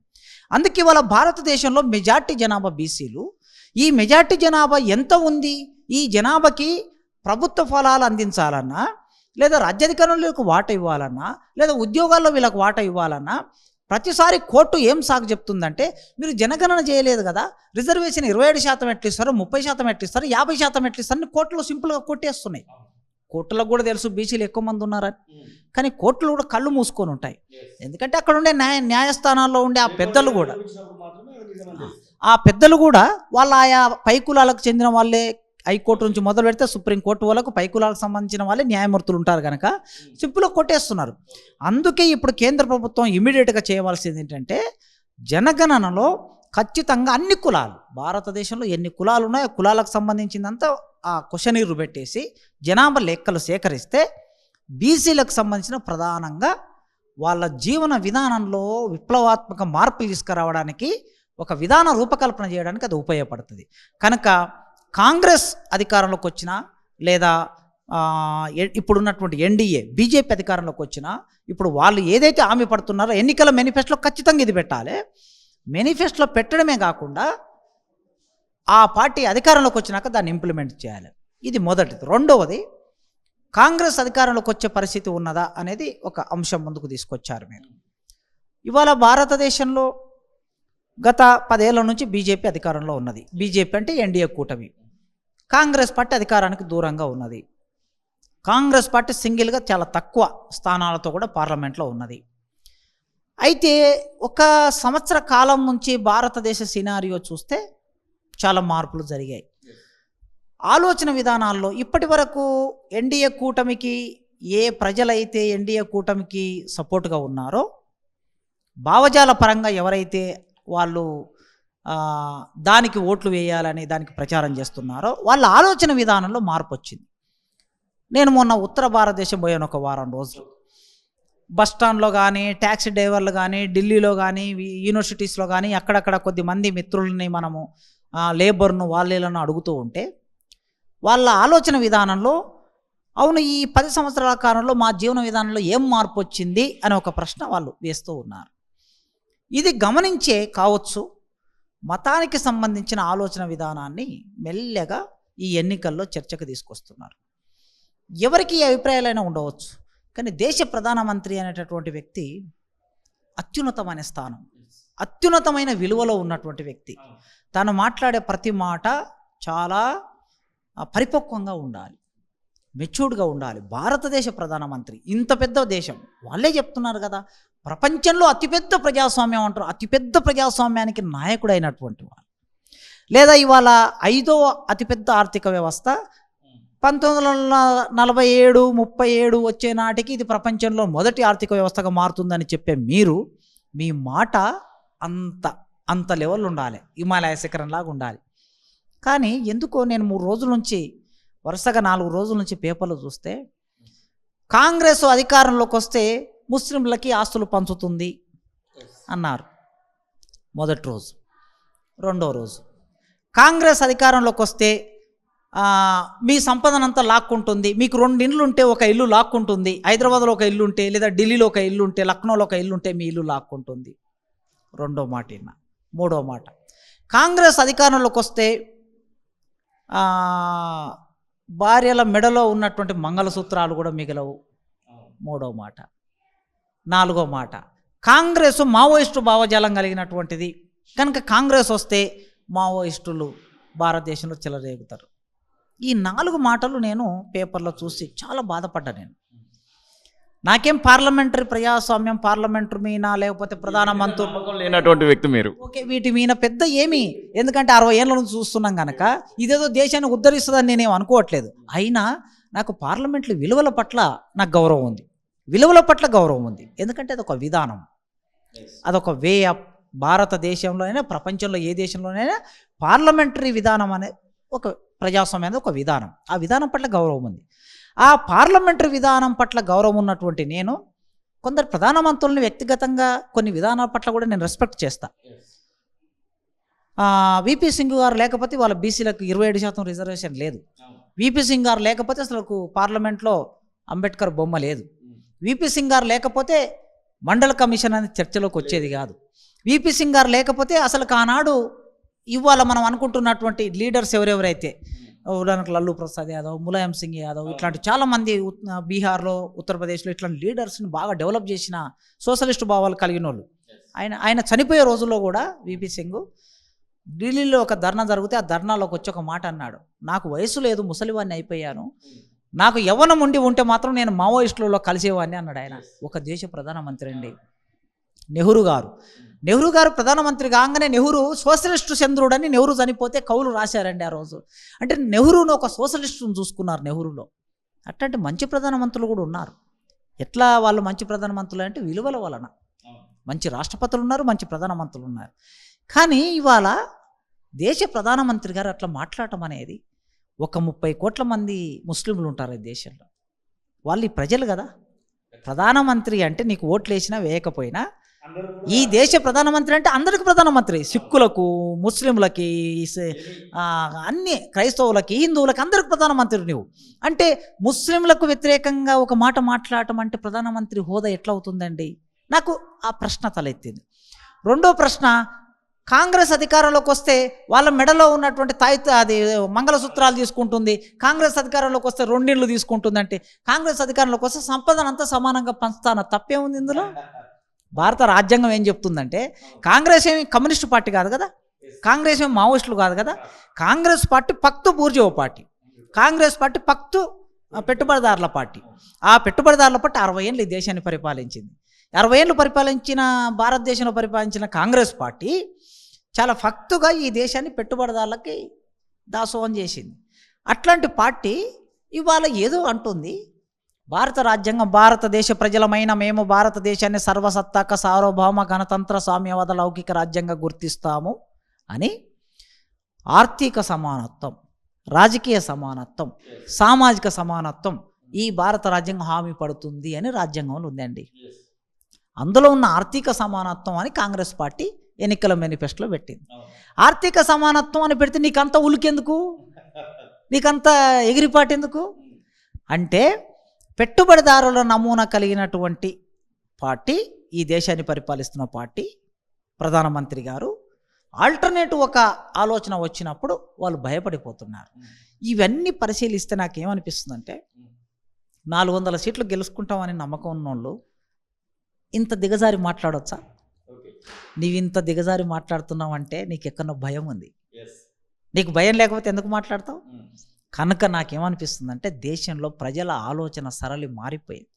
అందుకే వాళ్ళ భారతదేశంలో మెజార్టీ జనాభా బీసీలు. ఈ మెజార్టీ జనాభా ఎంత ఉంది? ఈ జనాభాకి ప్రభుత్వ ఫలాలు అందించాలన్నా లేదా రాజ్యాధికారంలో వీళ్ళకి వాటా ఇవ్వాలన్నా, లేదా ఉద్యోగాల్లో వీళ్ళకి వాటా ఇవ్వాలన్నా ప్రతిసారి కోర్టు ఏం సాగు చెప్తుందంటే, మీరు జనగణన చేయలేదు కదా, రిజర్వేషన్ 27% ఎట్లు ఇస్తారు, 30% ఎట్లు ఇస్తారు, 50% ఎట్లు ఇస్తారు అని కోర్టులో సింపుల్గా కొట్టేస్తున్నాయి. కోర్టులకు కూడా తెలుసు బీసీలు ఎక్కువ మంది ఉన్నారని, కానీ కోర్టులు కూడా కళ్ళు మూసుకొని ఉంటాయి. ఎందుకంటే అక్కడ ఉండే న్యాయస్థానాల్లో ఉండే ఆ పెద్దలు కూడా వాళ్ళ ఆయా పై కులాలకు చెందిన వాళ్ళే, హైకోర్టు నుంచి మొదలు పెడితే సుప్రీంకోర్టు వాళ్ళకు పై కులాలకు సంబంధించిన వాళ్ళే న్యాయమూర్తులు ఉంటారు కనుక సింపుల్గా కొట్టేస్తున్నారు. అందుకే ఇప్పుడు కేంద్ర ప్రభుత్వం ఇమీడియట్గా చేయవలసింది ఏంటంటే, జనగణనలో ఖచ్చితంగా అన్ని కులాలు, భారతదేశంలో ఎన్ని కులాలు ఉన్నాయో కులాలకు సంబంధించిందంతా ఆ క్వశ్చనీరు పెట్టేసి జనాభా లెక్కలు సేకరిస్తే బీసీలకు సంబంధించిన ప్రధానంగా వాళ్ళ జీవన విధానంలో విప్లవాత్మక మార్పులు తీసుకురావడానికి, ఒక విధాన రూపకల్పన చేయడానికి అది ఉపయోగపడుతుంది. కనుక కాంగ్రెస్ అధికారంలోకి వచ్చినా, లేదా ఇప్పుడున్నటువంటి ఎన్డీఏ బీజేపీ అధికారంలోకి వచ్చినా, ఇప్పుడు వాళ్ళు ఏదైతే హామీ పడుతున్నారో ఎన్నికల మేనిఫెస్టోలో ఖచ్చితంగా ఇది పెట్టాలి. మేనిఫెస్టోలో పెట్టడమే కాకుండా ఆ పార్టీ అధికారంలోకి వచ్చినాక దాన్ని ఇంప్లిమెంట్ చేయాలి. ఇది మొదటిది. రెండవది, కాంగ్రెస్ అధికారంలోకి వచ్చే పరిస్థితి ఉన్నదా అనేది ఒక అంశం ముందుకు తీసుకొచ్చారు మీరు. ఇవాళ భారతదేశంలో గత 10 ఏళ్ల నుంచి బీజేపీ అధికారంలో ఉన్నది. బీజేపీ అంటే ఎన్డీఏ కూటమి. కాంగ్రెస్ పార్టీ అధికారానికి దూరంగా ఉన్నది. కాంగ్రెస్ పార్టీ సింగిల్గా చాలా తక్కువ స్థానాలతో కూడా పార్లమెంట్లో ఉన్నది. అయితే ఒక సంవత్సర కాలం నుంచి భారతదేశ సినారియో చూస్తే చాలా మార్పులు జరిగాయి. ఆలోచన విధానాల్లో ఇప్పటి వరకు ఎన్డీఏ కూటమికి ఏ ప్రజలైతే ఎన్డీఏ కూటమికి సపోర్ట్గా ఉన్నారో, భావజాల పరంగా ఎవరైతే వాళ్ళు దానికి ఓట్లు వేయాలని దానికి ప్రచారం చేస్తున్నారో వాళ్ళ ఆలోచన విధానంలో మార్పు వచ్చింది. నేను మొన్న ఉత్తర భారతదేశం పోయాను ఒక వారం రోజులు. బస్టాండ్లో కానీ, ట్యాక్సీ డ్రైవర్లు కానీ, ఢిల్లీలో కానీ, యూనివర్సిటీస్లో కానీ అక్కడక్కడ కొద్దిమంది మిత్రులని మనము లేబర్ను వాళ్ళను అడుగుతూ ఉంటే వాళ్ళ ఆలోచన విధానంలో, అవును ఈ 10 సంవత్సరాల కాలంలో మా జీవన విధానంలో ఏం మార్పు వచ్చింది అని ఒక ప్రశ్న వాళ్ళు వేస్తూ ఉన్నారు. ఇది గమనించే కావచ్చు మతానికి సంబంధించిన ఆలోచన విధానాన్ని మెల్లగా ఈ ఎన్నికల్లో చర్చకు తీసుకొస్తున్నారు. ఎవరికి ఈ అభిప్రాయాలైనా ఉండవచ్చు, కానీ దేశ ప్రధానమంత్రి అనేటటువంటి వ్యక్తి అత్యున్నతమైన స్థానం, అత్యున్నతమైన విలువలో ఉన్నటువంటి వ్యక్తి. తాను మాట్లాడే ప్రతి మాట చాలా పరిపక్వంగా ఉండాలి, మెచ్యూర్డ్గా ఉండాలి. భారతదేశ ప్రధానమంత్రి, ఇంత పెద్ద దేశం, వాళ్ళే చెప్తున్నారు కదా ప్రపంచంలో అతిపెద్ద ప్రజాస్వామ్యం అంటారు, అతిపెద్ద ప్రజాస్వామ్యానికి నాయకుడు అయినటువంటి వాళ్ళు. లేదా ఇవాళ 5వ అతిపెద్ద ఆర్థిక వ్యవస్థ 1947, 37 వచ్చే నాటికి ఇది ప్రపంచంలో మొదటి ఆర్థిక వ్యవస్థగా మారుతుందని చెప్పే మీరు, మీ మాట అంత లెవెల్ ఉండాలి, హిమాలయ శిఖరంలాగా ఉండాలి. కానీ ఎందుకో నేను 3 రోజుల నుంచి వరుసగా 4 రోజుల నుంచి పేపర్లు చూస్తే కాంగ్రెస్ అధికారంలోకి వస్తే ముస్లింలకి ఆస్తులు పంచుతుంది అన్నారు మొదటి రోజు. రెండో రోజు కాంగ్రెస్ అధికారంలోకి వస్తే మీ సంపదనంతా లాక్కుంటుంది, మీకు 2 ఇండ్లు ఉంటే ఒక ఇల్లు లాక్కుంటుంది, హైదరాబాద్లో ఒక ఇల్లు ఉంటే, లేదా ఢిల్లీలో ఒక ఇల్లు ఉంటే, లక్నోలో ఒక ఇల్లు ఉంటే మీ ఇల్లు లాక్కుంటుంది. రెండో మాట విన్నా. మూడో మాట, కాంగ్రెస్ అధికారంలోకి వస్తే భార్యల మెడలో ఉన్నటువంటి మంగళసూత్రాలు కూడా మిగలవు. మూడో మాట. నాలుగో మాట, కాంగ్రెస్ మావోయిస్టు భావజాలం కలిగినటువంటిది కనుక కాంగ్రెస్ వస్తే మావోయిస్టులు భారతదేశంలో చెలరేగుతారు. ఈ 4 మాటలు నేను పేపర్లో చూసి చాలా బాధపడ్డా. నాకేం పార్లమెంటరీ ప్రజాస్వామ్యం, పార్లమెంటరీ మీన లేకపోతే ప్రధానమంత్రి లేనటువంటి వ్యక్తి మీరు, ఓకే, వీటి మీన పెద్ద ఏమి, ఎందుకంటే 60 ఏళ్ళ నుంచి చూస్తున్నాం కనుక ఇదేదో దేశాన్ని ఉద్ధరిస్తుందని నేనేం అనుకోవట్లేదు. అయినా నాకు పార్లమెంట్లో విలువల పట్ల నాకు గౌరవం ఉంది, విలువల పట్ల గౌరవం ఉంది. ఎందుకంటే అదొక విధానం, అదొక వే ఆఫ్. భారతదేశంలోనైనా ప్రపంచంలో ఏ దేశంలోనైనా పార్లమెంటరీ విధానం అనే ఒక ప్రజాస్వామ్యం అనేది ఒక విధానం, ఆ విధానం పట్ల గౌరవం ఉంది. ఆ పార్లమెంటరీ విధానం పట్ల గౌరవం ఉన్నటువంటి నేను కొందరు ప్రధానమంత్రులని వ్యక్తిగతంగా కొన్ని విధానాల పట్ల కూడా నేను రెస్పెక్ట్ చేస్తా. విపి సింగ్ గారు లేకపోతే వాళ్ళ బీసీలకు 27% రిజర్వేషన్ లేదు. విపి సింగ్ గారు లేకపోతే అసలు పార్లమెంట్లో అంబేద్కర్ బొమ్మ లేదు. విపి సింగ్ గారు లేకపోతే మండల కమిషన్ అనేది చర్చలోకి వచ్చేది కాదు. విపి సింగ్ గారు లేకపోతే అసలు ఆనాడు ఇవాళ మనం అనుకుంటున్నటువంటి లీడర్స్ ఎవరెవరైతే ఉదాహరణకు లల్లు ప్రసాద్ యాదవ్, ములాయం సింగ్ యాదవ్, ఇట్లాంటి చాలామంది బీహార్లో, ఉత్తరప్రదేశ్లో ఇట్లాంటి లీడర్స్ని బాగా డెవలప్ చేసిన సోషలిస్టు భావాలు కలిగిన వాళ్ళు. ఆయన చనిపోయే రోజుల్లో కూడా విపి సింగ్ ఢిల్లీలో ఒక ధర్నా జరిగితే ఆ ధర్నాలోకి వచ్చి ఒక మాట అన్నాడు, నాకు వయసు లేదు, ముసలివాడిని అయిపోయాను, నాకు యవ్వనం ఉంటే మాత్రం నేను మావోయిస్టులలో కలిసేవాడిని అన్నాడు. ఆయన ఒక దేశ ప్రధానమంత్రి అండి. నెహ్రూ గారు ప్రధానమంత్రి కాగానే నెహ్రూ సోషలిస్టు చంద్రుడని నెహ్రూ చనిపోతే కవులు రాశారండి ఆ రోజు. అంటే నెహ్రూను ఒక సోషలిస్టును చూసుకున్నారు నెహ్రూలో. అట్లాంటి మంచి ప్రధానమంత్రులు కూడా ఉన్నారు. ఎట్లా వాళ్ళు మంచి ప్రధానమంత్రులు అంటే విలువల వలన. మంచి రాష్ట్రపతులు ఉన్నారు, మంచి ప్రధానమంత్రులు ఉన్నారు. కానీ ఇవాళ దేశ ప్రధానమంత్రి గారు అట్లా మాట్లాడటం అనేది, ఒక 30 కోట్ల మంది ముస్లింలు ఉంటారు ఈ దేశంలో, వాళ్ళు ఈ ప్రజలు కదా. ప్రధానమంత్రి అంటే నీకు ఓట్లు వేసినా వేయకపోయినా ఈ దేశ ప్రధానమంత్రి అంటే అందరికి ప్రధానమంత్రి, సిక్కులకు, ముస్లింలకి, అన్ని క్రైస్తవులకి, హిందువులకి, అందరికి ప్రధానమంత్రి నువ్వు. అంటే ముస్లింలకు వ్యతిరేకంగా ఒక మాట మాట్లాడటం అంటే ప్రధానమంత్రి హోదా ఎట్లా అవుతుందండి? నాకు ఆ ప్రశ్న తలెత్తింది. రెండో ప్రశ్న, కాంగ్రెస్ అధికారంలోకి వస్తే వాళ్ళ మెడలో ఉన్నటువంటి అది మంగళసూత్రాలు తీసుకుంటుంది, కాంగ్రెస్ అధికారంలోకి వస్తే 2 ఇళ్ళు తీసుకుంటుంది. అంటే కాంగ్రెస్ అధికారంలోకి వస్తే సంపదనంతా సమానంగా పంచుతాన, తప్పేముంది ఇందులో? భారత రాజ్యాంగం ఏం చెప్తుందంటే, కాంగ్రెస్ ఏమి కమ్యూనిస్టు పార్టీ కాదు కదా, కాంగ్రెస్ ఏమి మావోయిస్టులు కాదు కదా. కాంగ్రెస్ పార్టీ పక్తు బూర్జోవ పార్టీ, కాంగ్రెస్ పార్టీ పక్తు పెట్టుబడిదారుల పార్టీ. ఆ పెట్టుబడిదారుల పార్టీ 60 ఏళ్ళు ఈ దేశాన్ని పరిపాలించింది. 60 ఏళ్ళు పరిపాలించిన భారతదేశంలో పరిపాలించిన కాంగ్రెస్ పార్టీ చాలా ఫక్తుగా ఈ దేశాన్ని పెట్టుబడిదారులకి దాసోహం చేసింది. అట్లాంటి పార్టీ ఇవాళ ఏదో అంటుంది, భారత రాజ్యాంగం భారతదేశ ప్రజలమైన మేము భారతదేశాన్ని సర్వసత్తాక సార్వభౌమ గణతంత్ర సామ్యవాద లౌకిక రాజ్యంగా గుర్తిస్తాము అని ఆర్థిక సమానత్వం, రాజకీయ సమానత్వం, సామాజిక సమానత్వం ఈ భారత రాజ్యాంగం హామీ పడుతుంది అని రాజ్యాంగంలో ఉందండి. అందులో ఉన్న ఆర్థిక సమానత్వం అని కాంగ్రెస్ పార్టీ ఎన్నికల మేనిఫెస్టోలో పెట్టింది. ఆర్థిక సమానత్వం అని పెడితే నీకంత ఉలికెందుకు, నీకంత ఎగిరిపాటు ఎందుకు? అంటే పెట్టుబడిదారుల నమూనా కలిగినటువంటి పార్టీ ఈ దేశాన్ని పరిపాలిస్తున్న పార్టీ, ప్రధానమంత్రి గారు ఆల్టర్నేటివ్ ఒక ఆలోచన వచ్చినప్పుడు వాళ్ళు భయపడిపోతున్నారు. ఇవన్నీ పరిశీలిస్తే నాకేమనిపిస్తుందంటే, 400 సీట్లు గెలుచుకుంటామని నమ్మకం ఉన్నోళ్ళు ఇంత దిగజారి మాట్లాడవచ్చా? నీవు ఇంత దిగజారి మాట్లాడుతున్నావు అంటే నీకు ఎక్కడో భయం ఉంది. నీకు భయం లేకపోతే ఎందుకు మాట్లాడతావు? కనుక నాకేమనిపిస్తుందంటే, దేశంలో ప్రజల ఆలోచన సరళి మారిపోయింది.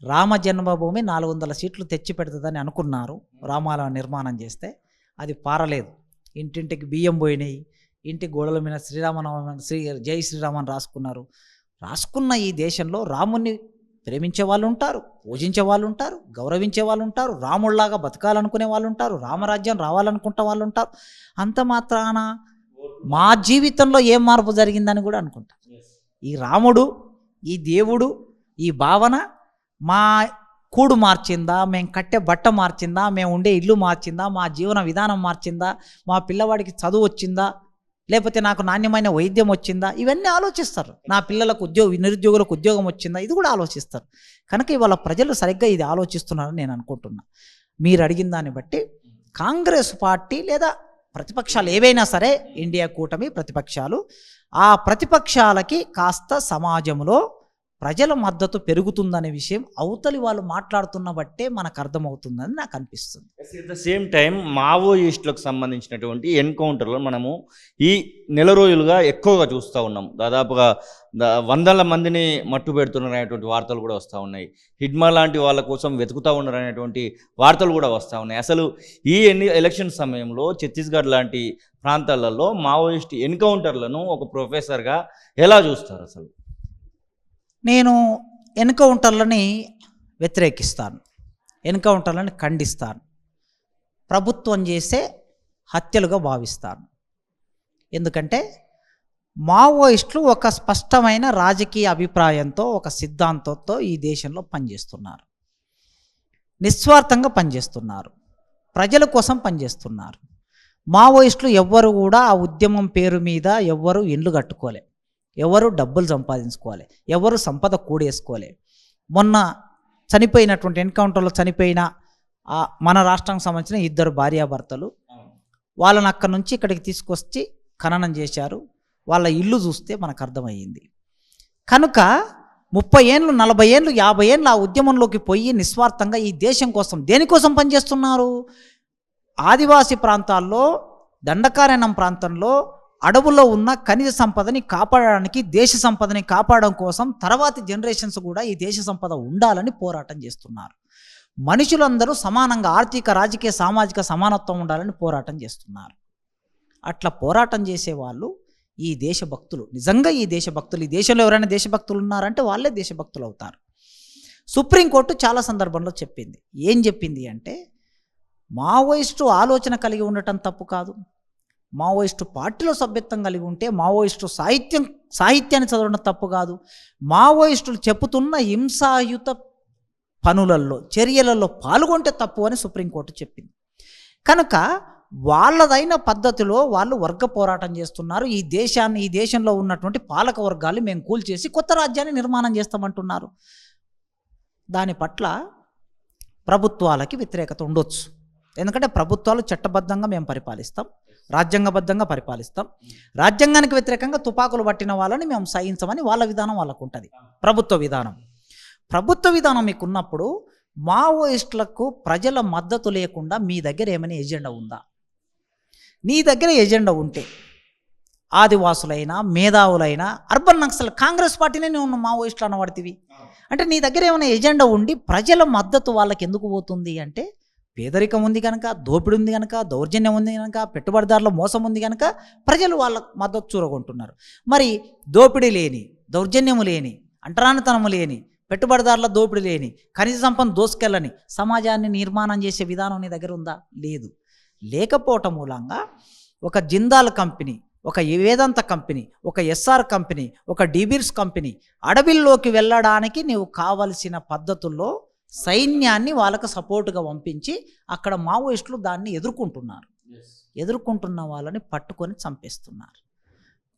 రామ జన్మభూమి 400 సీట్లు తెచ్చి పెడుతుందని అనుకున్నారు. రామాలయం నిర్మాణం చేస్తే అది పారలేదు. ఇంటింటికి బియ్యం పోయినాయి, ఇంటి గోడల మీద జై శ్రీరామన్ రాసుకున్న ఈ దేశంలో రాముణ్ణి ప్రేమించే వాళ్ళు ఉంటారు, పూజించే వాళ్ళు ఉంటారు, గౌరవించే వాళ్ళు ఉంటారు, రాముళ్లాగా బతకాలనుకునే వాళ్ళు ఉంటారు, రామరాజ్యం రావాలనుకుంటే వాళ్ళు ఉంటారు. అంత మాత్రాన మా జీవితంలో ఏం మార్పు జరిగిందని కూడా అనుకుంటా. ఈ రాముడు, ఈ దేవుడు, ఈ భావన మా కూడు మార్చిందా, మేము కట్టే బట్ట మార్చిందా, మేము ఉండే ఇల్లు మార్చిందా, మా జీవన విధానం మార్చిందా, మా పిల్లవాడికి చదువు వచ్చిందా, లేకపోతే నాకు నాణ్యమైన వైద్యం వచ్చిందా, ఇవన్నీ ఆలోచిస్తారు. నా పిల్లలకు నిరుద్యోగులకు ఉద్యోగం వచ్చిందా, ఇది కూడా ఆలోచిస్తారు. కనుక ఇవాళ ప్రజలు సరిగ్గా ఇది ఆలోచిస్తున్నారని నేను అనుకుంటున్నా. మీరు అడిగిన దాన్ని బట్టి కాంగ్రెస్ పార్టీ లేదా ప్రతిపక్షాలు ఏవైనా సరే, ఇండియా కూటమి ప్రతిపక్షాలు, ఆ ప్రతిపక్షాలకి కాస్త సమాజంలో ప్రజల మద్దతు పెరుగుతుందనే విషయం అవతలి వాళ్ళు మాట్లాడుతున్న బట్టే మనకు అర్థమవుతుందని నాకు అనిపిస్తుంది. ఎట్ ద సేమ్ టైం మావోయిస్టులకు సంబంధించినటువంటి ఎన్కౌంటర్లో మనము ఈ నెల రోజులుగా ఎక్కువగా చూస్తూ ఉన్నాం. దాదాపుగా వందల మందిని మట్టు పెడుతున్నారనేటువంటి వార్తలు కూడా వస్తూ ఉన్నాయి. హిడ్మా లాంటి వాళ్ళ కోసం వెతుకుతూ ఉన్నారనేటువంటి వార్తలు కూడా వస్తూ ఉన్నాయి. అసలు ఈ ఎలక్షన్ సమయంలో ఛత్తీస్గఢ్ లాంటి ప్రాంతాలలో మావోయిస్ట్ ఎన్కౌంటర్లను ఒక ప్రొఫెసర్గా ఎలా చూస్తారు? అసలు నేను ఎన్కౌంటర్లని వ్యతిరేకిస్తాను, ఎన్కౌంటర్లను ఖండిస్తాను, ప్రభుత్వం చేసే హత్యలుగా భావిస్తాను. ఎందుకంటే మావోయిస్టులు ఒక స్పష్టమైన రాజకీయ అభిప్రాయంతో, ఒక సిద్ధాంతంతో ఈ దేశంలో పనిచేస్తున్నారు, నిస్వార్థంగా పనిచేస్తున్నారు, ప్రజల కోసం పనిచేస్తున్నారు. మావోయిస్టులు ఎవ్వరు కూడా ఆ ఉద్యమం పేరు మీద ఎవ్వరు ఇండ్లు కట్టుకోలే, ఎవరు డబ్బులు సంపాదించుకోవాలి, ఎవరు సంపద కూడేసుకోవాలి. మొన్న చనిపోయినటువంటి ఎన్కౌంటర్లో చనిపోయిన మన రాష్ట్రానికి సంబంధించిన 2 భార్యాభర్తలు, వాళ్ళని అక్కడి నుంచి ఇక్కడికి తీసుకొచ్చి ఖననం చేశారు. వాళ్ళ ఇల్లు చూస్తే మనకు అర్థమయ్యింది. కనుక 30 ఏళ్ళు 40 ఏళ్ళు 50 ఏళ్ళు ఆ ఉద్యమంలోకి పోయి నిస్వార్థంగా ఈ దేశం కోసం దేనికోసం పనిచేస్తున్నారు? ఆదివాసీ ప్రాంతాల్లో, దండకారణ్యం ప్రాంతంలో అడవుల్లో ఉన్న ఖనిజ సంపదని కాపాడడానికి, దేశ సంపదని కాపాడడం కోసం తర్వాతి జనరేషన్స్ కూడా ఈ దేశ సంపద ఉండాలని పోరాటం చేస్తున్నారు. మనుషులందరూ సమానంగా ఆర్థిక, రాజకీయ, సామాజిక సమానత్వం ఉండాలని పోరాటం చేస్తున్నారు. అట్లా పోరాటం చేసేవాళ్ళు ఈ దేశభక్తులు. నిజంగా ఈ దేశభక్తులు, ఈ దేశంలో ఎవరైనా దేశభక్తులు ఉన్నారంటే వాళ్ళే దేశభక్తులు అవుతారు. సుప్రీంకోర్టు చాలా సందర్భంలో చెప్పింది. ఏం చెప్పింది అంటే, మావోయిస్టు ఆలోచన కలిగి ఉండటం తప్పు కాదు, మావోయిస్టు పార్టీలో సభ్యత్వం కలిగి ఉంటే, మావోయిస్టు సాహిత్యాన్ని చదవడం తప్పు కాదు, మావోయిస్టులు చెప్పుతున్న హింసాయుత పనులలో, చర్యలలో పాల్గొంటే తప్పు అని సుప్రీంకోర్టు చెప్పింది. కనుక వాళ్ళదైన పద్ధతిలో వాళ్ళు వర్గ పోరాటం చేస్తున్నారు. ఈ దేశంలో ఉన్నటువంటి పాలక వర్గాలు మేము కూల్చేసి కొత్త రాజ్యాన్ని నిర్మాణం చేస్తామంటున్నారు. దాని పట్ల ప్రభుత్వాలకి వ్యతిరేకత ఉండొచ్చు. ఎందుకంటే ప్రభుత్వాలు చట్టబద్ధంగా మేము పరిపాలిస్తాం, రాజ్యాంగబద్ధంగా పరిపాలిస్తాం, రాజ్యాంగానికి వ్యతిరేకంగా తుపాకులు పట్టిన వాళ్ళని మేము సహించమని వాళ్ళ విధానం వాళ్ళకు ఉంటుంది. ప్రభుత్వ విధానం మీకు ఉన్నప్పుడు మావోయిస్టులకు ప్రజల మద్దతు లేకుండా మీ దగ్గర ఏమైనా ఎజెండా ఉందా? నీ దగ్గర ఎజెండా ఉంటే ఆదివాసులైనా, మేధావులైనా, అర్బన్ నక్సల్, కాంగ్రెస్ పార్టీనే నువ్వు మావోయిస్టులు అనబడుతుంది. అంటే నీ దగ్గర ఏమైనా ఎజెండా ఉండి ప్రజల మద్దతు వాళ్ళకి ఎందుకు పోతుంది అంటే, పేదరికం ఉంది కనుక, దోపిడి ఉంది కనుక, దౌర్జన్యం ఉంది కనుక, పెట్టుబడిదారుల మోసం ఉంది కనుక ప్రజలు వాళ్ళ మద్దతు చూరగొంటున్నారు. మరి దోపిడీ లేని, దౌర్జన్యము లేని, అంటరానితనము లేని, పెట్టుబడిదారుల దోపిడీ లేని, ఖనిజ సంపద దోసుకెళ్ళని సమాజాన్ని నిర్మాణం చేసే విధానం నీ దగ్గర ఉందా? లేదు. లేకపోవటం మూలంగా ఒక జిందాల్ కంపెనీ, ఒక వేదాంత కంపెనీ, ఒక ఎస్ఆర్ కంపెనీ, ఒక డీబీర్స్ కంపెనీ అడవిల్లోకి వెళ్ళడానికి నీవు కావలసిన పద్ధతుల్లో సైన్యాన్ని వాళ్ళకు సపోర్టుగా పంపించి అక్కడ మావోయిస్టులు దాన్ని ఎదుర్కొంటున్న వాళ్ళని పట్టుకొని చంపేస్తున్నారు.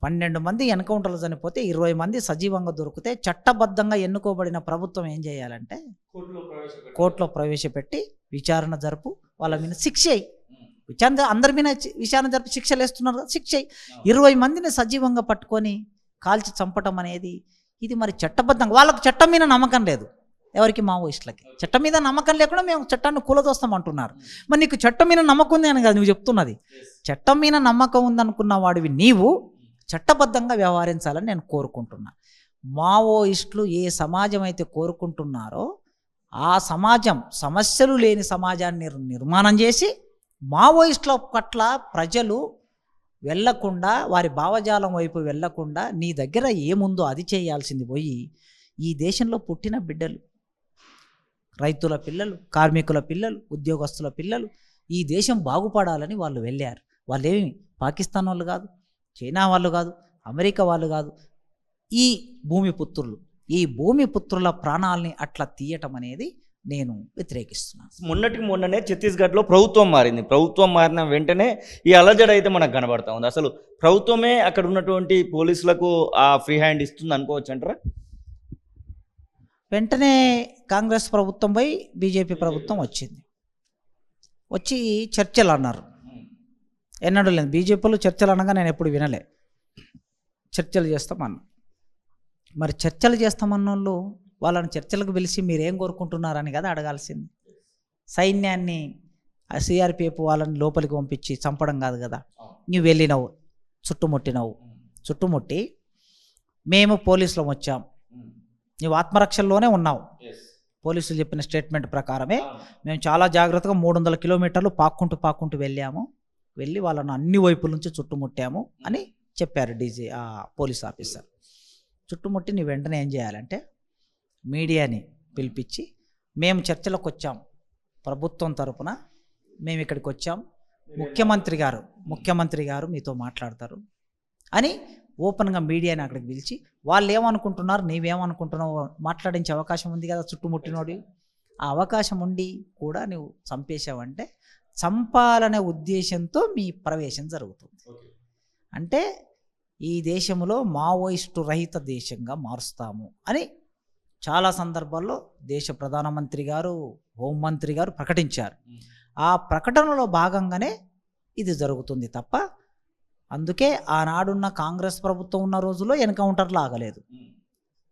12 మంది ఎన్కౌంటర్లు చనిపోతే 20 మంది సజీవంగా దొరికితే చట్టబద్ధంగా ఎన్నుకోబడిన ప్రభుత్వం ఏం చేయాలంటే కోర్టులో ప్రవేశపెట్టి విచారణ జరుపు, వాళ్ళ మీద శిక్ష అయ్యి, అందరి మీద విచారణ జరిపి శిక్షలు వేస్తున్నారు కదా, శిక్ష అయ్యి 20 మందిని సజీవంగా పట్టుకొని కాల్చి చంపటం అనేది ఇది మరి చట్టబద్ధంగా. వాళ్ళకు చట్టం మీద నమ్మకం లేదు. ఎవరికి? మావోయిస్టులకి. చట్టం మీద నమ్మకం లేకుండా మేము చట్టాన్ని కూలదోస్తాం అంటున్నారు. మరి నీకు చట్టం మీద నమ్మకం ఉంది అని కాదు నువ్వు చెప్తున్నది. చట్టం మీద నమ్మకం ఉందనుకున్న వాడివి నీవు చట్టబద్ధంగా వ్యవహరించాలని నేను కోరుకుంటున్నా. మావోయిస్టులు ఏ సమాజం అయితే కోరుకుంటున్నారో ఆ సమాజం, సమస్యలు లేని సమాజాన్ని నిర్మాణం చేసి మావోయిస్టుల పట్ల ప్రజలు వెళ్లకుండా, వారి భావజాలం వైపు వెళ్లకుండా నీ దగ్గర ఏముందో అది చేయాల్సింది పోయి, ఈ దేశంలో పుట్టిన బిడ్డలు, రైతుల పిల్లలు, కార్మికుల పిల్లలు, ఉద్యోగస్తుల పిల్లలు ఈ దేశం బాగుపడాలని వాళ్ళు వెళ్ళారు. వాళ్ళేమి పాకిస్తాన్ వాళ్ళు కాదు, చైనా వాళ్ళు కాదు, అమెరికా వాళ్ళు కాదు. ఈ భూమి పుత్రుల ప్రాణాలని అట్లా తీయటం అనేది నేను వ్యతిరేకిస్తున్నాను. మొన్ననే ఛత్తీస్గఢ్లో ప్రభుత్వం మారింది. ప్రభుత్వం మారిన వెంటనే ఈ అలజడి అయితే మనకు కనబడతా ఉంది. అసలు ప్రభుత్వమే అక్కడ ఉన్నటువంటి పోలీసులకు ఆ ఫ్రీ హ్యాండ్ ఇస్తుంది అనుకోవచ్చు అంటారా? వెంటనే కాంగ్రెస్ ప్రభుత్వం పోయి బీజేపీ ప్రభుత్వం వచ్చి చర్చలు అన్నారు. ఎన్నడూ లేదు. బీజేపీలో చర్చలు అనగా నేను ఎప్పుడు వినలే. చర్చలు చేస్తామన్నా. మరి చర్చలు చేస్తామన్న వాళ్ళు వాళ్ళని చర్చలకు పిలిచి మీరేం కోరుకుంటున్నారని కదా అడగాల్సింది. సైన్యాన్ని, సిఆర్పిఎఫ్ వాళ్ళని లోపలికి పంపించి చంపడం కాదు కదా. నువ్వు వెళ్ళినావు, చుట్టుముట్టి మేము పోలీసులం వచ్చాం, నువ్వు ఆత్మరక్షణలోనే ఉన్నావు. పోలీసులు చెప్పిన స్టేట్మెంట్ ప్రకారమే మేము చాలా జాగ్రత్తగా 300 కిలోమీటర్లు పాక్కుంటూ వెళ్ళి వాళ్ళను అన్ని వైపుల నుంచి చుట్టుముట్టాము అని చెప్పారు పోలీస్ ఆఫీసర్. చుట్టుముట్టి నీ వెంటనే ఏం చేయాలంటే మీడియాని పిలిపించి మేము చర్చలకు వచ్చాం, ప్రభుత్వం తరపున మేము ఇక్కడికి వచ్చాం, ముఖ్యమంత్రి గారు మీతో మాట్లాడతారు అని ఓపెన్గా మీడియాని అక్కడికి పిలిచి వాళ్ళు ఏమనుకుంటున్నారు, నీవేమనుకుంటున్నావు మాట్లాడించే అవకాశం ఉంది కదా చుట్టుముట్టినోడి. ఆ అవకాశం ఉండి కూడా నువ్వు చంపేశావంటే చంపాలనే ఉద్దేశంతో మీ ప్రవేశం జరుగుతుంది. అంటే ఈ దేశంలో మావోయిస్టు రహిత దేశంగా మారుస్తాము అని చాలా సందర్భాల్లో దేశ ప్రధానమంత్రి గారు, హోంమంత్రి గారు ప్రకటించారు. ఆ ప్రకటనలో భాగంగానే ఇది జరుగుతుంది తప్ప అందుకే ఆనాడున్న కాంగ్రెస్ ప్రభుత్వం ఉన్న రోజుల్లో ఎన్కౌంటర్లు ఆగలేదు,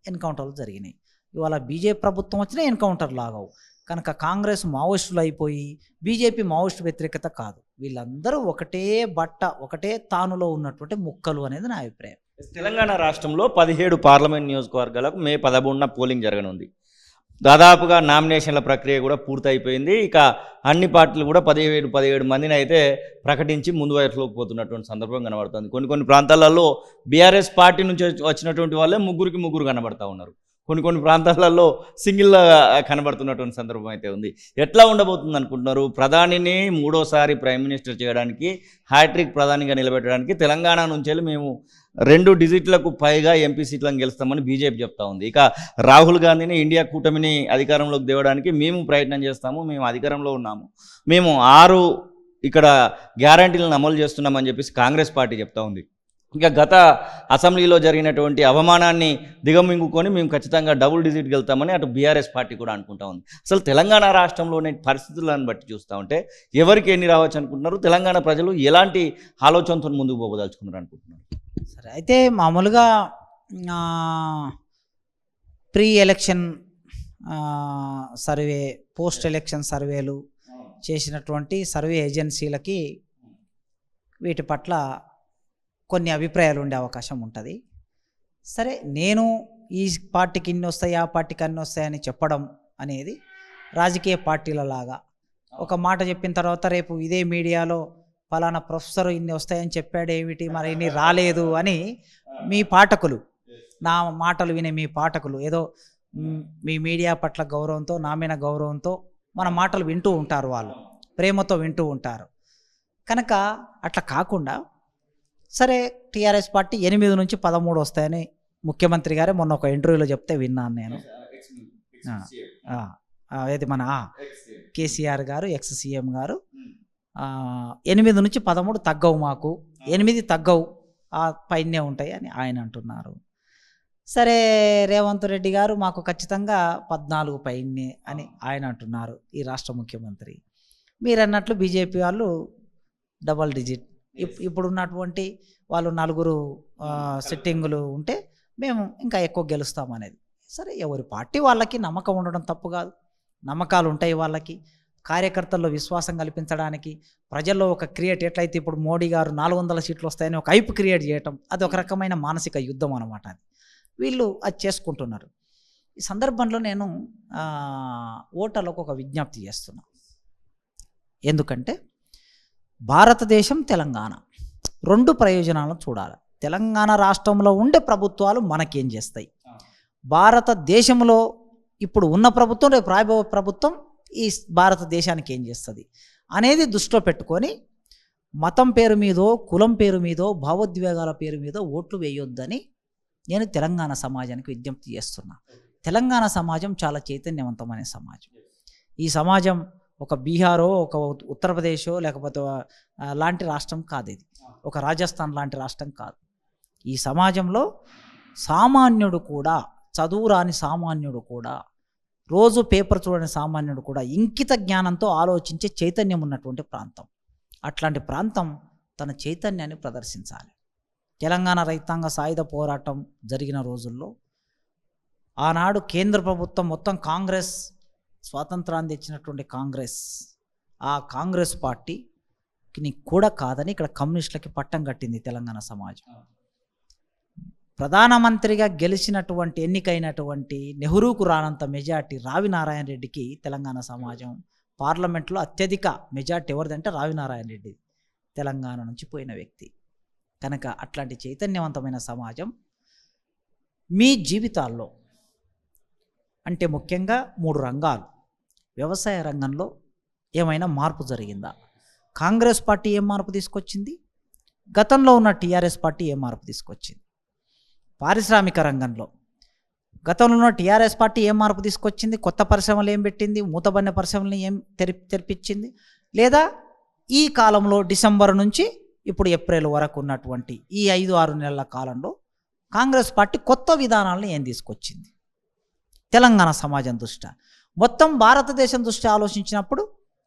ఎన్కౌంటర్లు జరిగినాయి. ఇవాళ బీజేపీ ప్రభుత్వం వచ్చినా ఎన్కౌంటర్లు ఆగవు. కనుక కాంగ్రెస్ మావోయిస్టులు అయిపోయి బీజేపీ మావోయిస్టు వ్యతిరేకత కాదు, వీళ్ళందరూ ఒకటే బట్ట ఒకటే తానులో ఉన్నటువంటి ముక్కలు అనేది నా అభిప్రాయం. తెలంగాణ రాష్ట్రంలో 17 పార్లమెంట్ నియోజకవర్గాలకు మే 13న పోలింగ్ జరగనుంది. దాదాపుగా నామినేషన్ల ప్రక్రియ కూడా పూర్తయిపోయింది. ఇక అన్ని పార్టీలు కూడా 17 మందిని అయితే ప్రకటించి ముందు వయసులోకి పోతున్నటువంటి సందర్భం కనబడుతుంది. కొన్ని ప్రాంతాలలో బీఆర్ఎస్ పార్టీ నుంచి వచ్చినటువంటి వాళ్ళే ముగ్గురు కనబడతా ఉన్నారు. కొన్ని ప్రాంతాలలో సింగిల్గా కనబడుతున్నటువంటి సందర్భం అయితే ఉంది. ఎట్లా ఉండబోతుంది అనుకుంటున్నారు? ప్రధానిని 3వ ప్రైమ్ మినిస్టర్ చేయడానికి, హ్యాట్రిక్ ప్రధానిగా నిలబెట్టడానికి తెలంగాణ నుంచి మేము 2 డిజిట్లకు పైగా ఎంపీ సీట్లను గెలుస్తామని బీజేపీ చెప్తా ఉంది. ఇక రాహుల్ గాంధీని ఇండియా కూటమిని అధికారంలోకి తేవడానికి మేము ప్రయత్నం చేస్తాము, మేము అధికారంలో ఉన్నాము, మేము 6 ఇక్కడ గ్యారంటీలను అమలు చేస్తున్నామని చెప్పేసి కాంగ్రెస్ పార్టీ చెప్తా ఉంది. ఇక గత అసెంబ్లీలో జరిగినటువంటి అవమానాన్ని దిగమింగుకొని మేము ఖచ్చితంగా డబుల్ డిజిట్కి వెళ్తామని అటు బీఆర్ఎస్ పార్టీ కూడా అనుకుంటా ఉంది. అసలు తెలంగాణ రాష్ట్రంలోని పరిస్థితులను బట్టి చూస్తూ ఉంటే ఎవరికి ఎన్ని రావచ్చు అనుకుంటున్నారు? తెలంగాణ ప్రజలు ఎలాంటి ఆలోచనతో ముందుకు పోదలుచుకున్నారు అనుకుంటున్నారు? సరే, అయితే మామూలుగా pre election survey, post election సర్వేలు చేసినటువంటి సర్వే ఏజెన్సీలకి వీటి పట్ల కొన్ని అభిప్రాయాలు ఉండే అవకాశం ఉంటుంది. సరే, నేను ఈ పార్టీకి ఇన్ని వస్తాయి, ఆ పార్టీకి అన్ని వస్తాయని చెప్పడం అనేది రాజకీయ పార్టీల లాగా ఒక మాట చెప్పిన తర్వాత రేపు ఇదే మీడియాలో ఫలానా ప్రొఫెసర్ ఇన్ని వస్తాయని చెప్పాడు, ఏమిటి మరి ఇన్ని రాలేదు అని మీ పాఠకులు, నా మాటలు వినే మీ పాఠకులు ఏదో మీ మీడియా పట్ల గౌరవంతో, నా మీద గౌరవంతో మన మాటలు వింటూ ఉంటారు, వాళ్ళు ప్రేమతో వింటూ ఉంటారు. కనుక అట్లా కాకుండా సరే, టీఆర్ఎస్ పార్టీ 8 నుంచి 13 వస్తాయని ముఖ్యమంత్రి గారే మొన్న ఒక ఇంటర్వ్యూలో చెప్తే విన్నాను నేను. ఏది మన కేసీఆర్ గారు, ఎక్స్ సీఎం గారు 8 నుంచి 13 తగ్గవు, మాకు 8 తగ్గవు, ఆ పైనే ఉంటాయి అని ఆయన అంటున్నారు. సరే, రేవంత్ రెడ్డి గారు మాకు ఖచ్చితంగా 14 పైనే అని ఆయన అంటున్నారు, ఈ రాష్ట్ర ముఖ్యమంత్రి. మీరు అన్నట్లు బీజేపీ వాళ్ళు డబల్ డిజిట్, ఇప్పుడున్నటువంటి వాళ్ళు 4 సిట్టింగులు ఉంటే మేము ఇంకా ఎక్కువ గెలుస్తామనేది. సరే, ఎవరి పార్టీ వాళ్ళకి నమ్మకం ఉండడం తప్పు కాదు, నమ్మకాలు ఉంటాయి వాళ్ళకి. కార్యకర్తల్లో విశ్వాసం కల్పించడానికి ప్రజల్లో ఒక క్రియేట్, ఎట్లయితే ఇప్పుడు మోడీ గారు 400 సీట్లు వస్తాయని ఒక హైప్ క్రియేట్ చేయటం, అది ఒక రకమైన మానసిక యుద్ధం అన్నమాట. అది వీళ్ళు అది చేసుకుంటున్నారు. ఈ సందర్భంలో నేను ఓటర్లకు ఒక విజ్ఞప్తి చేస్తున్నా. ఎందుకంటే భారతదేశం, తెలంగాణ 2 ప్రయోజనాలను చూడాలి. తెలంగాణ రాష్ట్రంలో ఉండే ప్రభుత్వాలు మనకేం చేస్తాయి, భారతదేశంలో ఇప్పుడు ఉన్న ప్రభుత్వం, రేపు రాబో ప్రభుత్వం ఈ భారతదేశానికి ఏం చేస్తుంది అనేది దృష్టిలో పెట్టుకొని మతం పేరు మీదో, కులం పేరు మీదో, భావోద్వేగాల పేరు మీదో ఓట్లు వేయొద్దని నేను తెలంగాణ సమాజానికి విజ్ఞప్తి చేస్తున్నా. తెలంగాణ సమాజం చాలా చైతన్యవంతమైన సమాజం. ఈ సమాజం ఒక బీహారో, ఒక ఉత్తరప్రదేశో, లేకపోతే లాంటి రాష్ట్రం కాదు, ఇది ఒక రాజస్థాన్ లాంటి రాష్ట్రం కాదు. ఈ సమాజంలో సామాన్యుడు కూడా, చదువు రాని సామాన్యుడు కూడా, రోజు పేపర్ చూడని సామాన్యుడు కూడా ఇంకిత జ్ఞానంతో ఆలోచించే చైతన్యం ఉన్నటువంటి ప్రాంతం. అట్లాంటి ప్రాంతం తన చైతన్యాన్ని ప్రదర్శించాలి. తెలంగాణ రైతాంగ సాయుధ పోరాటం జరిగిన రోజుల్లో ఆనాడు కేంద్ర ప్రభుత్వం మొత్తం కాంగ్రెస్, స్వాతంత్రాన్ని తెచ్చినటువంటి కాంగ్రెస్, ఆ కాంగ్రెస్ పార్టీని కూడా కాదని ఇక్కడ కమ్యూనిస్టులకి పట్టం కట్టింది తెలంగాణ సమాజం. ప్రధానమంత్రిగా గెలిచినటువంటి, ఎన్నికైనటువంటి నెహ్రూకు రానంత మెజార్టీ రావి నారాయణ రెడ్డికి తెలంగాణ సమాజం పార్లమెంట్లో అత్యధిక మెజార్టీ ఎవరిదంటే రావి నారాయణ రెడ్డి, తెలంగాణ నుంచి పోయిన వ్యక్తి. కనుక అట్లాంటి చైతన్యవంతమైన సమాజం మీ జీవితాల్లో, అంటే ముఖ్యంగా 3 రంగాలు, వ్యవసాయ రంగంలో ఏమైనా మార్పు జరిగిందా? కాంగ్రెస్ పార్టీ ఏం మార్పు తీసుకొచ్చింది? గతంలో ఉన్న టీఆర్ఎస్ పార్టీ ఏం మార్పు తీసుకొచ్చింది? పారిశ్రామిక రంగంలో గతంలో ఉన్న టీఆర్ఎస్ పార్టీ ఏం మార్పు తీసుకొచ్చింది? కొత్త పరిశ్రమలు ఏం పెట్టింది? మూతబడిన పరిశ్రమలను ఏం తెరిపించింది? లేదా ఈ కాలంలో డిసెంబర్ నుంచి ఇప్పుడు ఏప్రిల్ వరకు ఉన్నటువంటి ఈ 5-6 నెలల కాలంలో కాంగ్రెస్ పార్టీ కొత్త విధానాలను ఏం తీసుకొచ్చింది? తెలంగాణ సమాజం దృష్ట్యా, మొత్తం భారతదేశం దృష్ట్యా ఆలోచించినప్పుడు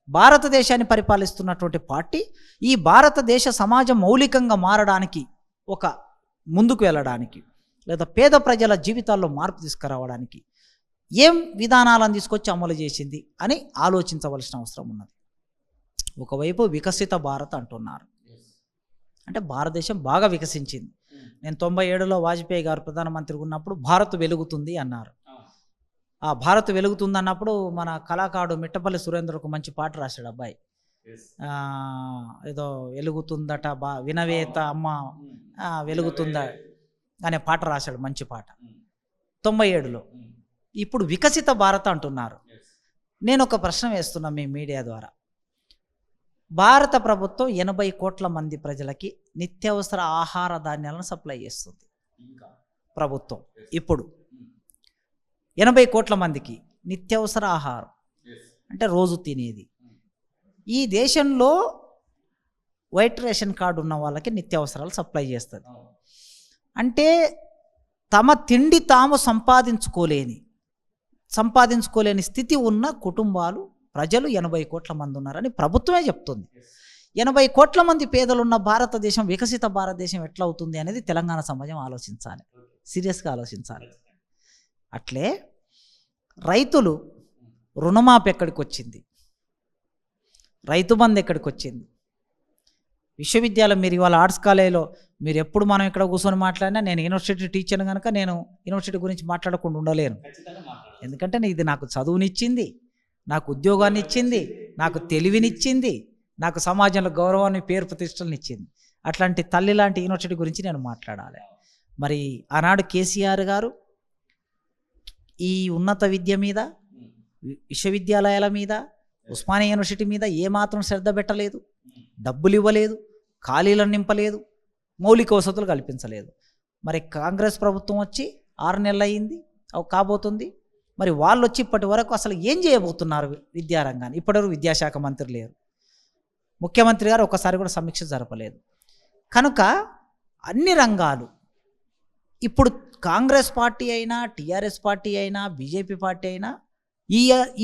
భారతదేశాన్ని పరిపాలిస్తున్నటువంటి పార్టీ ఈ భారతదేశ సమాజం మౌలికంగా మారడానికి, ఒక ముందుకు వెళ్ళడానికి, లేదా పేద ప్రజల జీవితాల్లో మార్పు తీసుకురావడానికి ఏం విధానాలను తీసుకొచ్చి అమలు చేసింది అని ఆలోచించవలసిన అవసరం ఉన్నది. ఒకవైపు వికసిత భారత్ అంటున్నారు, అంటే భారతదేశం బాగా వికసించింది. నేను 97లో వాజ్పేయి గారు ప్రధానమంత్రిగా ఉన్నప్పుడు భారత్ వెలుగుతుంది అన్నారు. ఆ భారత్ వెలుగుతుంది అన్నప్పుడు మన కళాకారుడు మిట్టపల్లి సురేంద్రకు మంచి పాట రాశాడు అబ్బాయి. ఏదో వెలుగుతుందట వినవేత అమ్మ వెలుగుతుందా అనే పాట రాశాడు, మంచి పాట 97లో. ఇప్పుడు వికసిత భారత్ అంటున్నారు. నేను ఒక ప్రశ్న వేస్తున్నా మీ మీడియా ద్వారా. భారత ప్రభుత్వం 80 కోట్ల మంది ప్రజలకి నిత్యావసర ఆహార ధాన్యాలను సప్లై చేస్తుంది. ప్రభుత్వం ఇప్పుడు 80 కోట్ల మందికి నిత్యావసర ఆహారం అంటే రోజు తినేది. ఈ దేశంలో వైట్ రేషన్ కార్డు ఉన్న వాళ్ళకి నిత్యావసరాలు సప్లై చేస్తుంది. అంటే తమ తిండి తాము సంపాదించుకోలేని స్థితి ఉన్న కుటుంబాలు, ప్రజలు 80 కోట్ల మంది ఉన్నారని ప్రభుత్వమే చెప్తుంది. 80 కోట్ల మంది పేదలున్న భారతదేశం వికసిత భారతదేశం ఎట్లా అవుతుంది అనేది తెలంగాణ సమాజం ఆలోచించాలి, సీరియస్గా ఆలోచించాలి. అట్లే రైతులు రుణమాఫీ ఎక్కడికి వచ్చింది, రైతు బంధు ఎక్కడికి వచ్చింది, విశ్వవిద్యాలయం మీరు ఇవాళ ఆర్ట్స్ కాలేజీలో మీరు ఎప్పుడు మనం ఇక్కడ కూర్చొని మాట్లాడినా, నేను యూనివర్సిటీ టీచర్ కనుక నేను యూనివర్సిటీ గురించి మాట్లాడకుండా ఉండలేను. ఎందుకంటే ఇది నాకు చదువునిచ్చింది, నాకు ఉద్యోగాన్ని ఇచ్చింది, నాకు తెలివినిచ్చింది, నాకు సమాజంలో గౌరవాన్ని, పేరు ప్రతిష్టలను ఇచ్చింది. అట్లాంటి తల్లి లాంటి యూనివర్సిటీ గురించి నేను మాట్లాడాలి. మరి ఆనాడు కేసీఆర్ గారు ఈ ఉన్నత విద్య మీద, విశ్వవిద్యాలయాల మీద, ఉస్మానియా యూనివర్సిటీ మీద ఏమాత్రం శ్రద్ధ పెట్టలేదు, డబ్బులు ఇవ్వలేదు, ఖాళీలను నింపలేదు, మౌలిక వసతులు కల్పించలేదు. మరి కాంగ్రెస్ ప్రభుత్వం వచ్చి 6 నెలలు అయింది, కాబోతుంది. మరి వాళ్ళు వచ్చి ఇప్పటి వరకు అసలు ఏం చేయబోతున్నారు విద్యారంగాన్ని? ఇప్పటివరకు విద్యాశాఖ మంత్రి లేరు, ముఖ్యమంత్రి గారు ఒక్కసారి కూడా సమీక్ష జరపలేదు. కనుక అన్ని రంగాలు ఇప్పుడు కాంగ్రెస్ పార్టీ అయినా, టీఆర్ఎస్ పార్టీ అయినా, బీజేపీ పార్టీ అయినా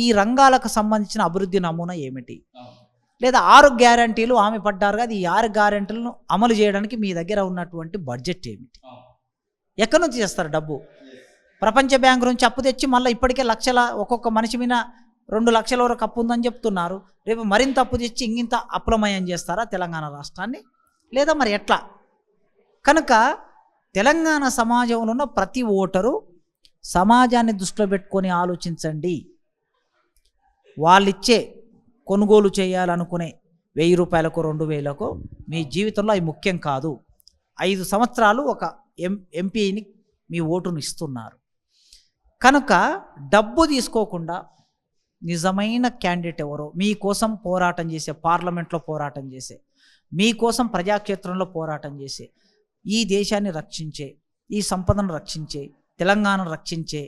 ఈ రంగాలకు సంబంధించిన అభివృద్ధి నమూనా ఏమిటి? లేదా 6 గ్యారంటీలు హామీ పడ్డారు కదా, ఈ 6 గ్యారంటీలను అమలు చేయడానికి మీ దగ్గర ఉన్నటువంటి బడ్జెట్ ఏమిటి? ఎక్కడి నుంచి చేస్తారు డబ్బు? ప్రపంచ బ్యాంకు నుంచి అప్పు తెచ్చి మళ్ళీ ఇప్పటికే లక్షల, ఒక్కొక్క మనిషి మీద 2 లక్షల వరకు అప్పు ఉందని చెప్తున్నారు. రేపు మరింత అప్పు తెచ్చి ఇంత అప్పులమయం చేస్తారా తెలంగాణ రాష్ట్రాన్ని? లేదా మరి ఎట్లా? కనుక తెలంగాణ సమాజంలో ఉన్న ప్రతి ఓటరు సమాజాన్ని దృష్టిలో పెట్టుకొని ఆలోచించండి. వాళ్ళిచ్చే కొనుగోలు చేయాలనుకునే 1000 రూపాయలకు 2000కు మీ జీవితంలో అవి ముఖ్యం కాదు. 5 సంవత్సరాలు ఒక ఎంపీని మీ ఓటును ఇస్తున్నారు. కనుక డబ్బు తీసుకోకుండా నిజమైన క్యాండిడేట్ ఎవరో, మీకోసం పోరాటం చేసే, పార్లమెంట్లో పోరాటం చేసే, మీకోసం ప్రజాక్షేత్రంలో పోరాటం చేసే, ఈ దేశాన్ని రక్షించే, ఈ సంపదను రక్షించే, తెలంగాణను రక్షించే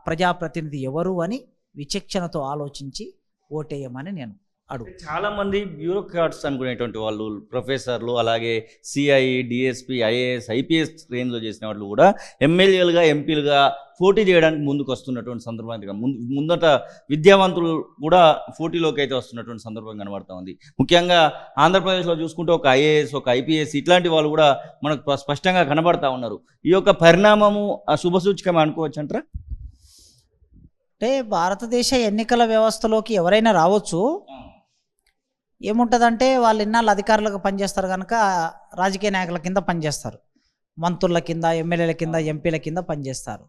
ప్రజాప్రతినిధి ఎవరు అని విచక్షణతో ఆలోచించి ఓటేయమని నేను అడుగు. చాలా మంది బ్యూరోక్రాట్స్ అనుకునేటువంటి వాళ్ళు, ప్రొఫెసర్లు, అలాగే సిఐ, డిఎస్పి, ఐఏఎస్, ఐపీఎస్ రేంజ్లో చేసిన వాళ్ళు కూడా ఎమ్మెల్యేలుగా, ఎంపీలుగా పోటీ చేయడానికి ముందుకు వస్తున్నటువంటి సందర్భం, ముందట విద్యావంతులు కూడా పోటీలోకి అయితే వస్తున్నటువంటి సందర్భం కనబడుతూ ఉంది. ముఖ్యంగా ఆంధ్రప్రదేశ్లో చూసుకుంటే ఒక ఐఏఎస్, ఒక ఐపీఎస్ ఇట్లాంటి వాళ్ళు కూడా మనకు స్పష్టంగా కనబడతా ఉన్నారు. ఈ యొక్క పరిణామము శుభసూచకం అనుకోవచ్చు అంటారా? అంటే భారతదేశ ఎన్నికల వ్యవస్థలోకి ఎవరైనా రావచ్చు. ఏముంటుందంటే వాళ్ళు ఇన్నాళ్ళు అధికారులకు పనిచేస్తారు కనుక రాజకీయ నాయకుల కింద పనిచేస్తారు, మంత్రుల కింద, ఎమ్మెల్యేల కింద, ఎంపీల కింద పనిచేస్తారు.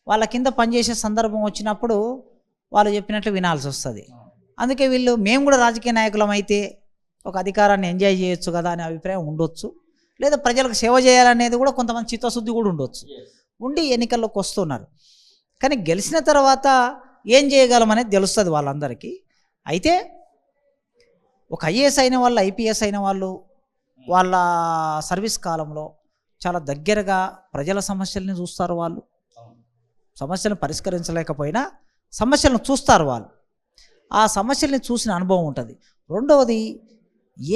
వాళ్ళ కింద పనిచేసే సందర్భం వచ్చినప్పుడు వాళ్ళు చెప్పినట్లు వినాల్సి వస్తుంది. అందుకే వీళ్ళు మేము కూడా రాజకీయ నాయకులం అయితే ఒక అధికారాన్ని ఎంజాయ్ చేయొచ్చు కదా అనే అభిప్రాయం ఉండొచ్చు. లేదా ప్రజలకు సేవ చేయాలనేది కూడా కొంతమంది చిత్తశుద్ధి కూడా ఉండొచ్చు, ఉండి ఎన్నికల్లోకి వస్తున్నారు. కానీ గెలిచిన తర్వాత ఏం చేయగలమనేది తెలుస్తుంది వాళ్ళందరికీ. అయితే ఒక ఐఏఎస్ అయిన వాళ్ళు, ఐపీఎస్ అయిన వాళ్ళు వాళ్ళ సర్వీస్ కాలంలో చాలా దగ్గరగా ప్రజల సమస్యల్ని చూస్తారు. వాళ్ళు సమస్యలను పరిష్కరించలేకపోయినా సమస్యలను చూస్తారు. వాళ్ళు ఆ సమస్యల్ని చూసిన అనుభవం ఉంటుంది. రెండవది,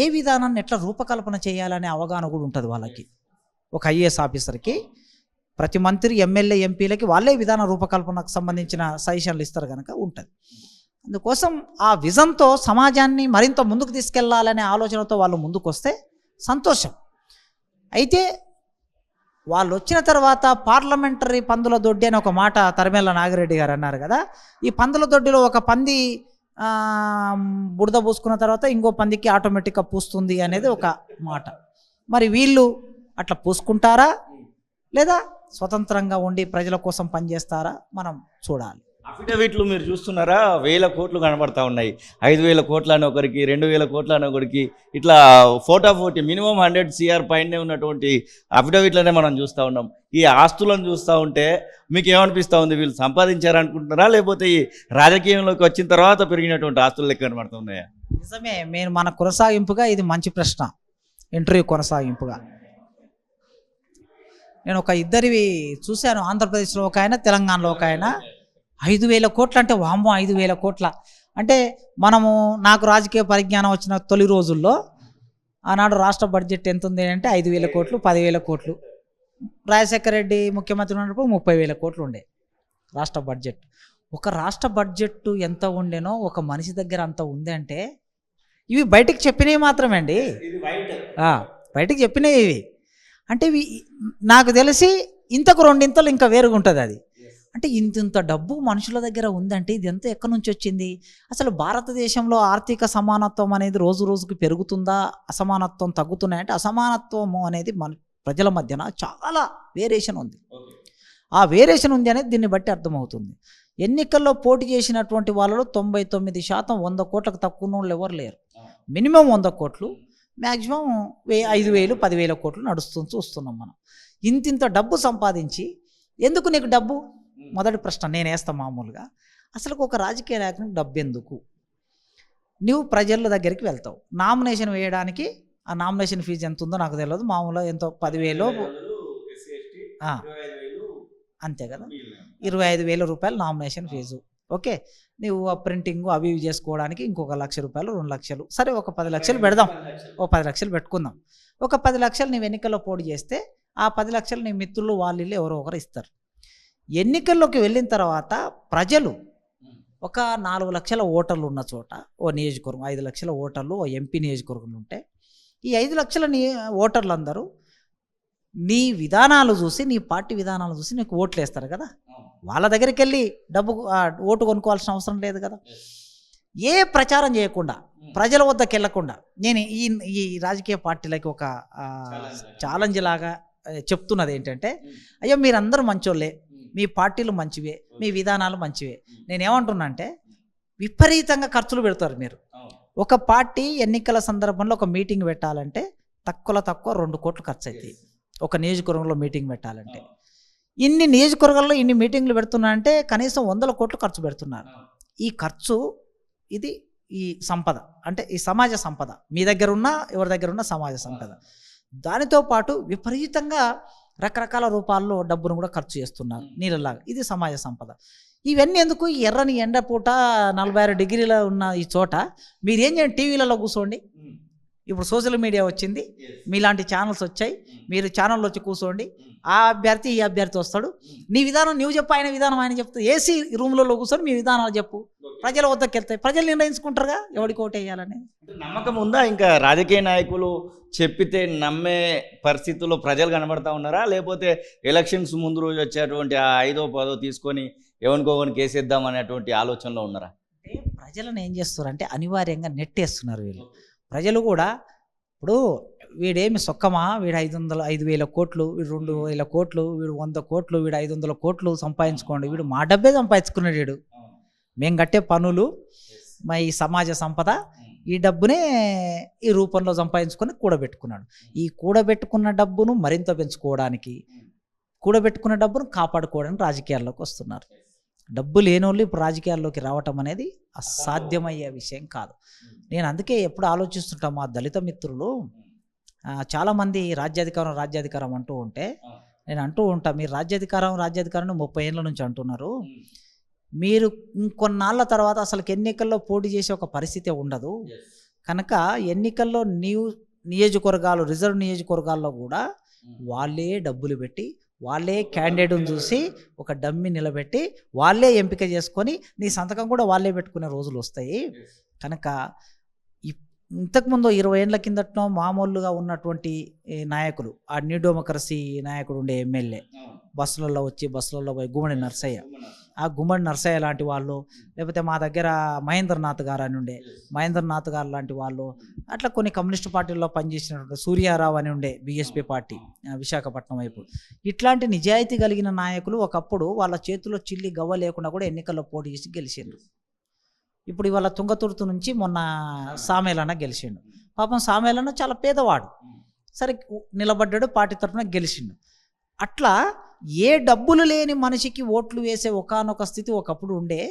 ఏ విధానాన్ని ఎట్లా రూపకల్పన చేయాలనే అవగాహన కూడా ఉంటుంది వాళ్ళకి. ఒక ఐఏఎస్ ఆఫీసర్కి ప్రతి మంత్రి, ఎమ్మెల్యే, ఎంపీలకి వాళ్ళే విధాన రూపకల్పనకు సంబంధించిన సజెషన్లు ఇస్తారు కనుక ఉంటుంది. అందుకోసం ఆ విజన్తో సమాజాన్ని మరింత ముందుకు తీసుకెళ్లాలనే ఆలోచనతో వాళ్ళు ముందుకు వస్తే సంతోషం. అయితే వాళ్ళు వచ్చిన తర్వాత పార్లమెంటరీ పందుల దొడ్డి అని ఒక మాట తరిమెల్ల నాగిరెడ్డి గారు అన్నారు కదా. ఈ పందుల దొడ్డిలో ఒక పంది బురద పూసుకున్న తర్వాత ఇంకో పందికి ఆటోమేటిక్గా పూస్తుంది అనేది ఒక మాట. మరి వీళ్ళు అట్లా పూసుకుంటారా లేదా స్వతంత్రంగా ఉండి ప్రజల కోసం పనిచేస్తారా మనం చూడాలి. అఫిడవిట్లు మీరు చూస్తున్నారా, 1000 కోట్లు కనబడతా ఉన్నాయి. 5,000 కోట్లు అని ఒకరికి, 2,000 కోట్లు అని ఒకరికి, ఇట్లా ఫోటోఫోటీ మినిమం 100 CR పైనే ఉన్నటువంటి అఫిడవిట్లనే మనం చూస్తూ ఉన్నాం. ఈ ఆస్తులను చూస్తూ ఉంటే మీకు ఏమనిపిస్తూ ఉంది? వీళ్ళు సంపాదించారనుకుంటున్నారా, లేకపోతే ఈ రాజకీయంలోకి వచ్చిన తర్వాత పెరిగినటువంటి ఆస్తులు లెక్క కనబడుతున్నాయా? నిజమే. మీరు మన కొనసాగింపుగా ఇది మంచి ప్రశ్న, ఇంటర్వ్యూ కొనసాగింపుగా. నేను ఒక ఇద్దరివి చూశాను, ఆంధ్రప్రదేశ్లో ఒక ఆయన, తెలంగాణలో ఒక ఆయన. 5,000 కోట్లు అంటే వామ్మో 5,000 కోట్ల అంటే నాకు రాజకీయ పరిజ్ఞానం వచ్చిన తొలి రోజుల్లో ఆనాడు రాష్ట్ర బడ్జెట్ ఎంత ఉంది అంటే 5,000 కోట్లు, 10,000 కోట్లు. రాజశేఖర రెడ్డి ముఖ్యమంత్రి ఉన్నప్పుడు 30,000 కోట్లు ఉండే రాష్ట్ర బడ్జెట్. ఒక రాష్ట్ర బడ్జెట్ ఎంత ఉండేనో ఒక మనిషి దగ్గర అంత ఉంది అంటే ఇవి బయటికి చెప్పినవి మాత్రమే అండి, బయటికి చెప్పినవి ఇవి. అంటే ఇవి నాకు తెలిసి ఇంతకు రెండింతలు ఇంకా వేరుగా ఉంటుంది అది. అంటే ఇంత డబ్బు మనుషుల దగ్గర ఉందంటే ఇది ఎంత ఎక్కడి నుంచి వచ్చింది? అసలు భారతదేశంలో ఆర్థిక సమానత్వం అనేది రోజు రోజుకి పెరుగుతుందా, అసమానత్వం తగ్గుతున్నాయంటే అసమానత్వం అనేది మన ప్రజల మధ్యన చాలా వేరియేషన్ ఉంది. ఆ వేరియేషన్ ఉంది అనేది దీన్ని బట్టి అర్థమవుతుంది. ఎన్నికల్లో పోటీ చేసినటువంటి వాళ్ళలో 99% 100 కోట్లకు తక్కువ వాళ్ళు ఎవరు లేరు. మినిమం 100 కోట్లు, మ్యాక్సిమం 5,000 10,000 కోట్లు నడుస్తూ చూస్తున్నాం మనం. ఇంత డబ్బు సంపాదించి ఎందుకు నీకు డబ్బు? మొదటి ప్రశ్న నేను వేస్తాను మామూలుగా. అసలు ఒక రాజకీయ నాయకునికి డబ్బు ఎందుకు? నువ్వు ప్రజల దగ్గరికి వెళ్తావు, నామినేషన్ వేయడానికి ఆ నామినేషన్ ఫీజు ఎంత ఉందో నాకు తెలియదు, మామూలుగా ఎంతో 10,000 అంతే కదా, 25,000 రూపాయలు నామినేషన్ ఫీజు. ఓకే, నువ్వు ఆ ప్రింటింగ్ అవి ఇవి చేసుకోవడానికి ఇంకొక 1,00,000 రూపాయలు, 2 లక్షలు, సరే ఒక 10 లక్షలు పెడదాం, 10 లక్షలు పెట్టుకుందాం. ఒక 10 లక్షలు నీవు ఎన్నికల్లో పోటీ చేస్తే ఆ 10 లక్షలు నీ మిత్రులు వాళ్ళు ఎవరో ఒకరు ఇస్తారు. ఎన్నికల్లోకి వెళ్ళిన తర్వాత ప్రజలు ఒక 4 లక్షల ఓటర్లు ఉన్న చోట, ఓ నియోజకవర్గం 5 లక్షల ఓటర్లు ఓ ఎంపీ నియోజకవర్గం ఉంటే ఈ 5 లక్షల ఓటర్లు అందరూ నీ విధానాలు చూసి, నీ పార్టీ విధానాలు చూసి నీకు ఓట్లు వేస్తారు కదా. వాళ్ళ దగ్గరికి వెళ్ళి ఓటు కొనుక్కోవాల్సిన అవసరం లేదు కదా. ఏ ప్రచారం చేయకుండా, ప్రజల వద్దకు వెళ్ళకుండా నేను ఈ రాజకీయ పార్టీలకి ఒక ఛాలెంజ్ లాగా చెప్తున్నది ఏంటంటే, అయ్యో మీరందరూ మంచోళ్ళే, మీ పార్టీలు మంచివే, మీ విధానాలు మంచివే. నేనేమంటున్నా అంటే విపరీతంగా ఖర్చులు పెడతారు మీరు. ఒక పార్టీ ఎన్నికల సందర్భంలో ఒక మీటింగ్ పెట్టాలంటే తక్కువ 2 కోట్లు ఖర్చు అవుతాయి. ఒక నియోజకవర్గంలో మీటింగ్ పెట్టాలంటే ఇన్ని నియోజకవర్గాల్లో ఇన్ని మీటింగ్లు పెడుతున్నా అంటే కనీసం 100 కోట్లు ఖర్చు పెడుతున్నారు. ఈ ఖర్చు ఇది ఈ సంపద అంటే ఈ సమాజ సంపద, మీ దగ్గర ఉన్న ఎవరి దగ్గర ఉన్న సమాజ సంపద. దానితో పాటు విపరీతంగా రకరకాల రూపాల్లో డబ్బును కూడా ఖర్చు చేస్తున్నారు నీళ్ళలాగా. ఇది సమాజ సంపద. ఇవన్నీ ఎందుకు? ఎర్రని ఎండపూట 46 డిగ్రీల ఉన్న ఈ చోట మీరేం చేయండి, టీవీలలో కూర్చోండి. ఇప్పుడు సోషల్ మీడియా వచ్చింది, మీలాంటి ఛానల్స్ వచ్చాయి, మీరు ఛానల్లో వచ్చి కూర్చోండి. ఆ అభ్యర్థి ఈ అభ్యర్థి వస్తాడు, నీ విధానం నువ్వు చెప్పు, ఆయన విధానం ఆయన చెప్తాడు. ఏసీ రూమ్లలో కూర్చొని మీ విధానాలు చెప్పు, ప్రజల వద్దకు వెళ్తాయి, ప్రజలు నిర్ణయించుకుంటారుగా ఎవరికి ఓటు వేయాలని. నమ్మకం ఉందా? ఇంకా రాజకీయ నాయకులు చెప్పితే నమ్మే పరిస్థితుల్లో ప్రజలు కనబడతా ఉన్నారా, లేకపోతే ఎలక్షన్స్ ముందు రోజు వచ్చేటువంటి ఆ 5వ 10వ తీసుకొని ఎవరికోవని కేసేద్దాం అనేటువంటి ఆలోచనలో ఉన్నారా? అంటే ప్రజలను ఏం చేస్తారంటే అనివార్యంగా నెట్టేస్తున్నారు వీళ్ళు. ప్రజలు కూడా ఇప్పుడు వీడేమి సొక్కమా, వీడు 5,000 కోట్లు, వీడు 2,000 కోట్లు, వీడు 100 కోట్లు, వీడు 500 కోట్లు సంపాదించుకోండి, వీడు మా డబ్బే సంపాదించుకున్నాడు, వీడు మేము కట్టే పనులు మా ఈ సమాజ సంపద ఈ డబ్బునే ఈ రూపంలో సంపాదించుకొని కూడబెట్టుకున్నాడు. ఈ కూడబెట్టుకున్న డబ్బును మరింత పెంచుకోవడానికి, కూడబెట్టుకున్న డబ్బును కాపాడుకోవడానికి రాజకీయాల్లోకి వస్తున్నారు. డబ్బు లేనోళ్ళు ఇప్పుడు రాజకీయాల్లోకి రావటం అనేది అసాధ్యమయ్యే విషయం కాదు. నేను అందుకే ఎప్పుడు ఆలోచిస్తుంటాం, మా దళిత మిత్రులు చాలామంది రాజ్యాధికారం అంటూ ఉంటే నేను అంటూ ఉంటా, మీరు రాజ్యాధికారం 30 ఏళ్ళ నుంచి అంటున్నారు, మీరు ఇంకొన్నాళ్ళ తర్వాత అసలు ఎన్నికల్లో పోటీ చేసే ఒక పరిస్థితి ఉండదు కనుక ఎన్నికల్లో నియోజకవర్గాలు, రిజర్వ్ నియోజకవర్గాల్లో కూడా వాళ్ళే డబ్బులు పెట్టి వాళ్ళే క్యాండిడేట్ని చూసి ఒక డమ్మి నిలబెట్టి వాళ్ళే ఎంపిక చేసుకొని నీ సంతకం కూడా వాళ్ళే పెట్టుకునే రోజులు వస్తాయి. కనుక ఇంతకుముందు 20 ఏళ్ల కిందటనో మామూలుగా ఉన్నటువంటి నాయకులు, ఆ న్యూ డెమోక్రసీ నాయకుడు ఉండే ఎమ్మెల్యే బస్సులలో పోయి గుమ్మడి నర్సయ్య, ఆ గుమ్మడి నర్సయ్య లాంటి వాళ్ళు, లేకపోతే మా దగ్గర మహేంద్రనాథ్ గారు అని ఉండే మహేంద్రనాథ్ గారు లాంటి వాళ్ళు, అట్లా కొన్ని కమ్యూనిస్ట్ పార్టీల్లో పనిచేసినటువంటి సూర్యారావు అని ఉండే బీఎస్పీ పార్టీ విశాఖపట్నం వైపు, ఇట్లాంటి నిజాయితీ కలిగిన నాయకులు ఒకప్పుడు వాళ్ళ చేతిలో చిల్లి గవ్వ లేకుండా కూడా ఎన్నికల్లో పోటీ చేసి గెలిచిండ్రు. ఇప్పుడు ఇవాళ తుంగతుర్తి నుంచి మొన్న సామేలన్న గెలిచిండు. పాపం సామేలన్న చాలా పేదవాడు, సరే నిలబడ్డాడు, పార్టీ తరఫున గెలిచిండు. అట్లా ఏ డబ్బులు లేని మనిషికి ఓట్లు వేసే ఒకానొక స్థితి ఒకప్పుడు ఉండే.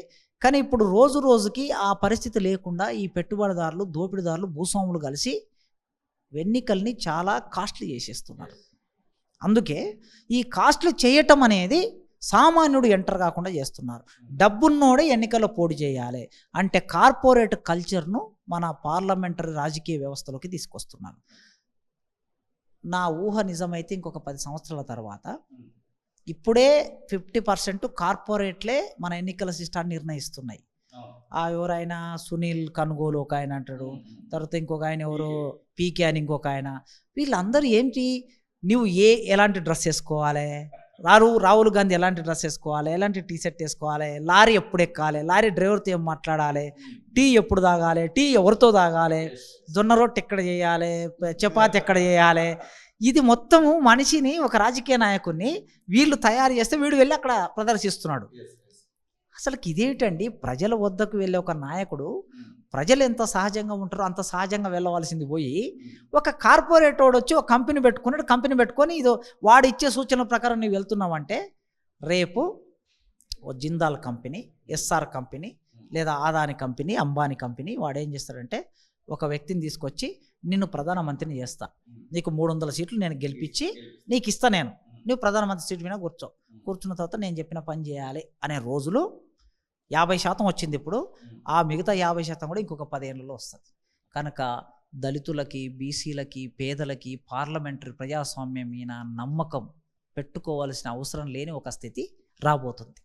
కానీ ఇప్పుడు రోజు రోజుకి ఆ పరిస్థితి లేకుండా ఈ పెట్టుబడిదారులు, దోపిడీదారులు, భూస్వాములు కలిసి ఎన్నికల్ని చాలా కాస్ట్లీ చేసేస్తున్నారు. అందుకే ఈ కాస్ట్లీ చేయటం అనేది సామాన్యుడు ఎంటర్ కాకుండా చేస్తున్నారు. డబ్బున్నోడే ఎన్నికల్లో పోటీ చేయాలి అంటే కార్పొరేట్ కల్చర్ను మన పార్లమెంటరీ రాజకీయ వ్యవస్థలోకి తీసుకొస్తున్నారు. నా ఊహ నిజమైతే ఇంకొక 10 సంవత్సరాల తర్వాత ఇప్పుడే 50% కార్పొరేట్లే మన ఎన్నికల సిస్టాన్ని నిర్ణయిస్తున్నాయి. ఎవరైనా సునీల్ కనుగోలు ఒక ఆయన అంటాడు, తర్వాత ఇంకొక ఆయన ఎవరో పీకే అని ఇంకొక ఆయన, వీళ్ళందరూ ఏంటి, నువ్వు ఎలాంటి డ్రెస్ వేసుకోవాలి, రాహుల్ గాంధీ ఎలాంటి డ్రెస్ వేసుకోవాలి, ఎలాంటి టీషర్ట్ వేసుకోవాలి, లారీ ఎప్పుడు ఎక్కాలి, లారీ డ్రైవర్తో ఏం మాట్లాడాలి, టీ ఎప్పుడు తాగాలి, టీ ఎవరితో తాగాలి, జొన్న రొట్టె ఎక్కడ చేయాలి, చపాతి ఎక్కడ చేయాలి, ఇది మొత్తము మనిషిని, ఒక రాజకీయ నాయకుడిని వీళ్ళు తయారు చేస్తే వీడు వెళ్ళి అక్కడ ప్రదర్శిస్తున్నాడు. అసలుకి ఇదేమిటండి, ప్రజల వద్దకు వెళ్ళే ఒక నాయకుడు ప్రజలు ఎంత సహజంగా ఉంటారో అంత సహజంగా వెళ్ళవలసింది పోయి ఒక కార్పొరేట్ వాడు వచ్చి ఒక కంపెనీ పెట్టుకున్నాడు, కంపెనీ పెట్టుకొని ఇదో వాడు ఇచ్చే సూచనల ప్రకారం నువ్వు వెళ్తున్నావంటే రేపు ఓ జిందాల్ కంపెనీ, ఎస్ఆర్ కంపెనీ, లేదా ఆదాని కంపెనీ, అంబానీ కంపెనీ వాడు ఏం చేస్తాడంటే ఒక వ్యక్తిని తీసుకొచ్చి నిన్ను ప్రధానమంత్రిని చేస్తా, నీకు 300 సీట్లు నేను గెలిపించి నీకు ఇస్తా, నువ్వు ప్రధానమంత్రి సీటు మీద కూర్చున్న తర్వాత నేను చెప్పిన పని చేయాలి అనే రోజులు 50% వచ్చింది. ఇప్పుడు ఆ మిగతా 50% కూడా ఇంకొక 10 ఏళ్లలో వస్తుంది. కనుక దళితులకి, బీసీలకి, పేదలకి పార్లమెంటరీ ప్రజాస్వామ్యం మీద నమ్మకం పెట్టుకోవాల్సిన అవసరం లేని ఒక స్థితి రాబోతుంది.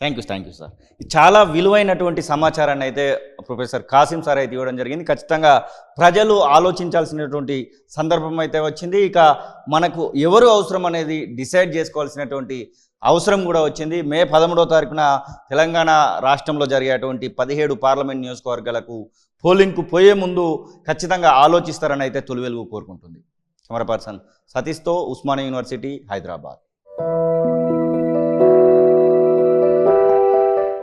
Thank you sir. చాలా విలువైనటువంటి సమాచారాన్ని అయితే ప్రొఫెసర్ కాసిం సార్ అయితే ఇవ్వడం జరిగింది. ఖచ్చితంగా ప్రజలు ఆలోచించాల్సినటువంటి సందర్భం అయితే వచ్చింది. ఇక మనకు ఎవరు అవసరం అనేది డిసైడ్ చేసుకోవాల్సినటువంటి అవసరం కూడా వచ్చింది. మే 13వ తారీఖున తెలంగాణ రాష్ట్రంలో జరిగేటువంటి 17 పార్లమెంట్ నియోజకవర్గాలకు పోలింగ్కు పోయే ముందు ఖచ్చితంగా ఆలోచిస్తారని అయితే తొలి వెలుగు కోరుకుంటుంది. కెమెరా పర్సన్ సతీష్తో ఉస్మానియా యూనివర్సిటీ, హైదరాబాద్.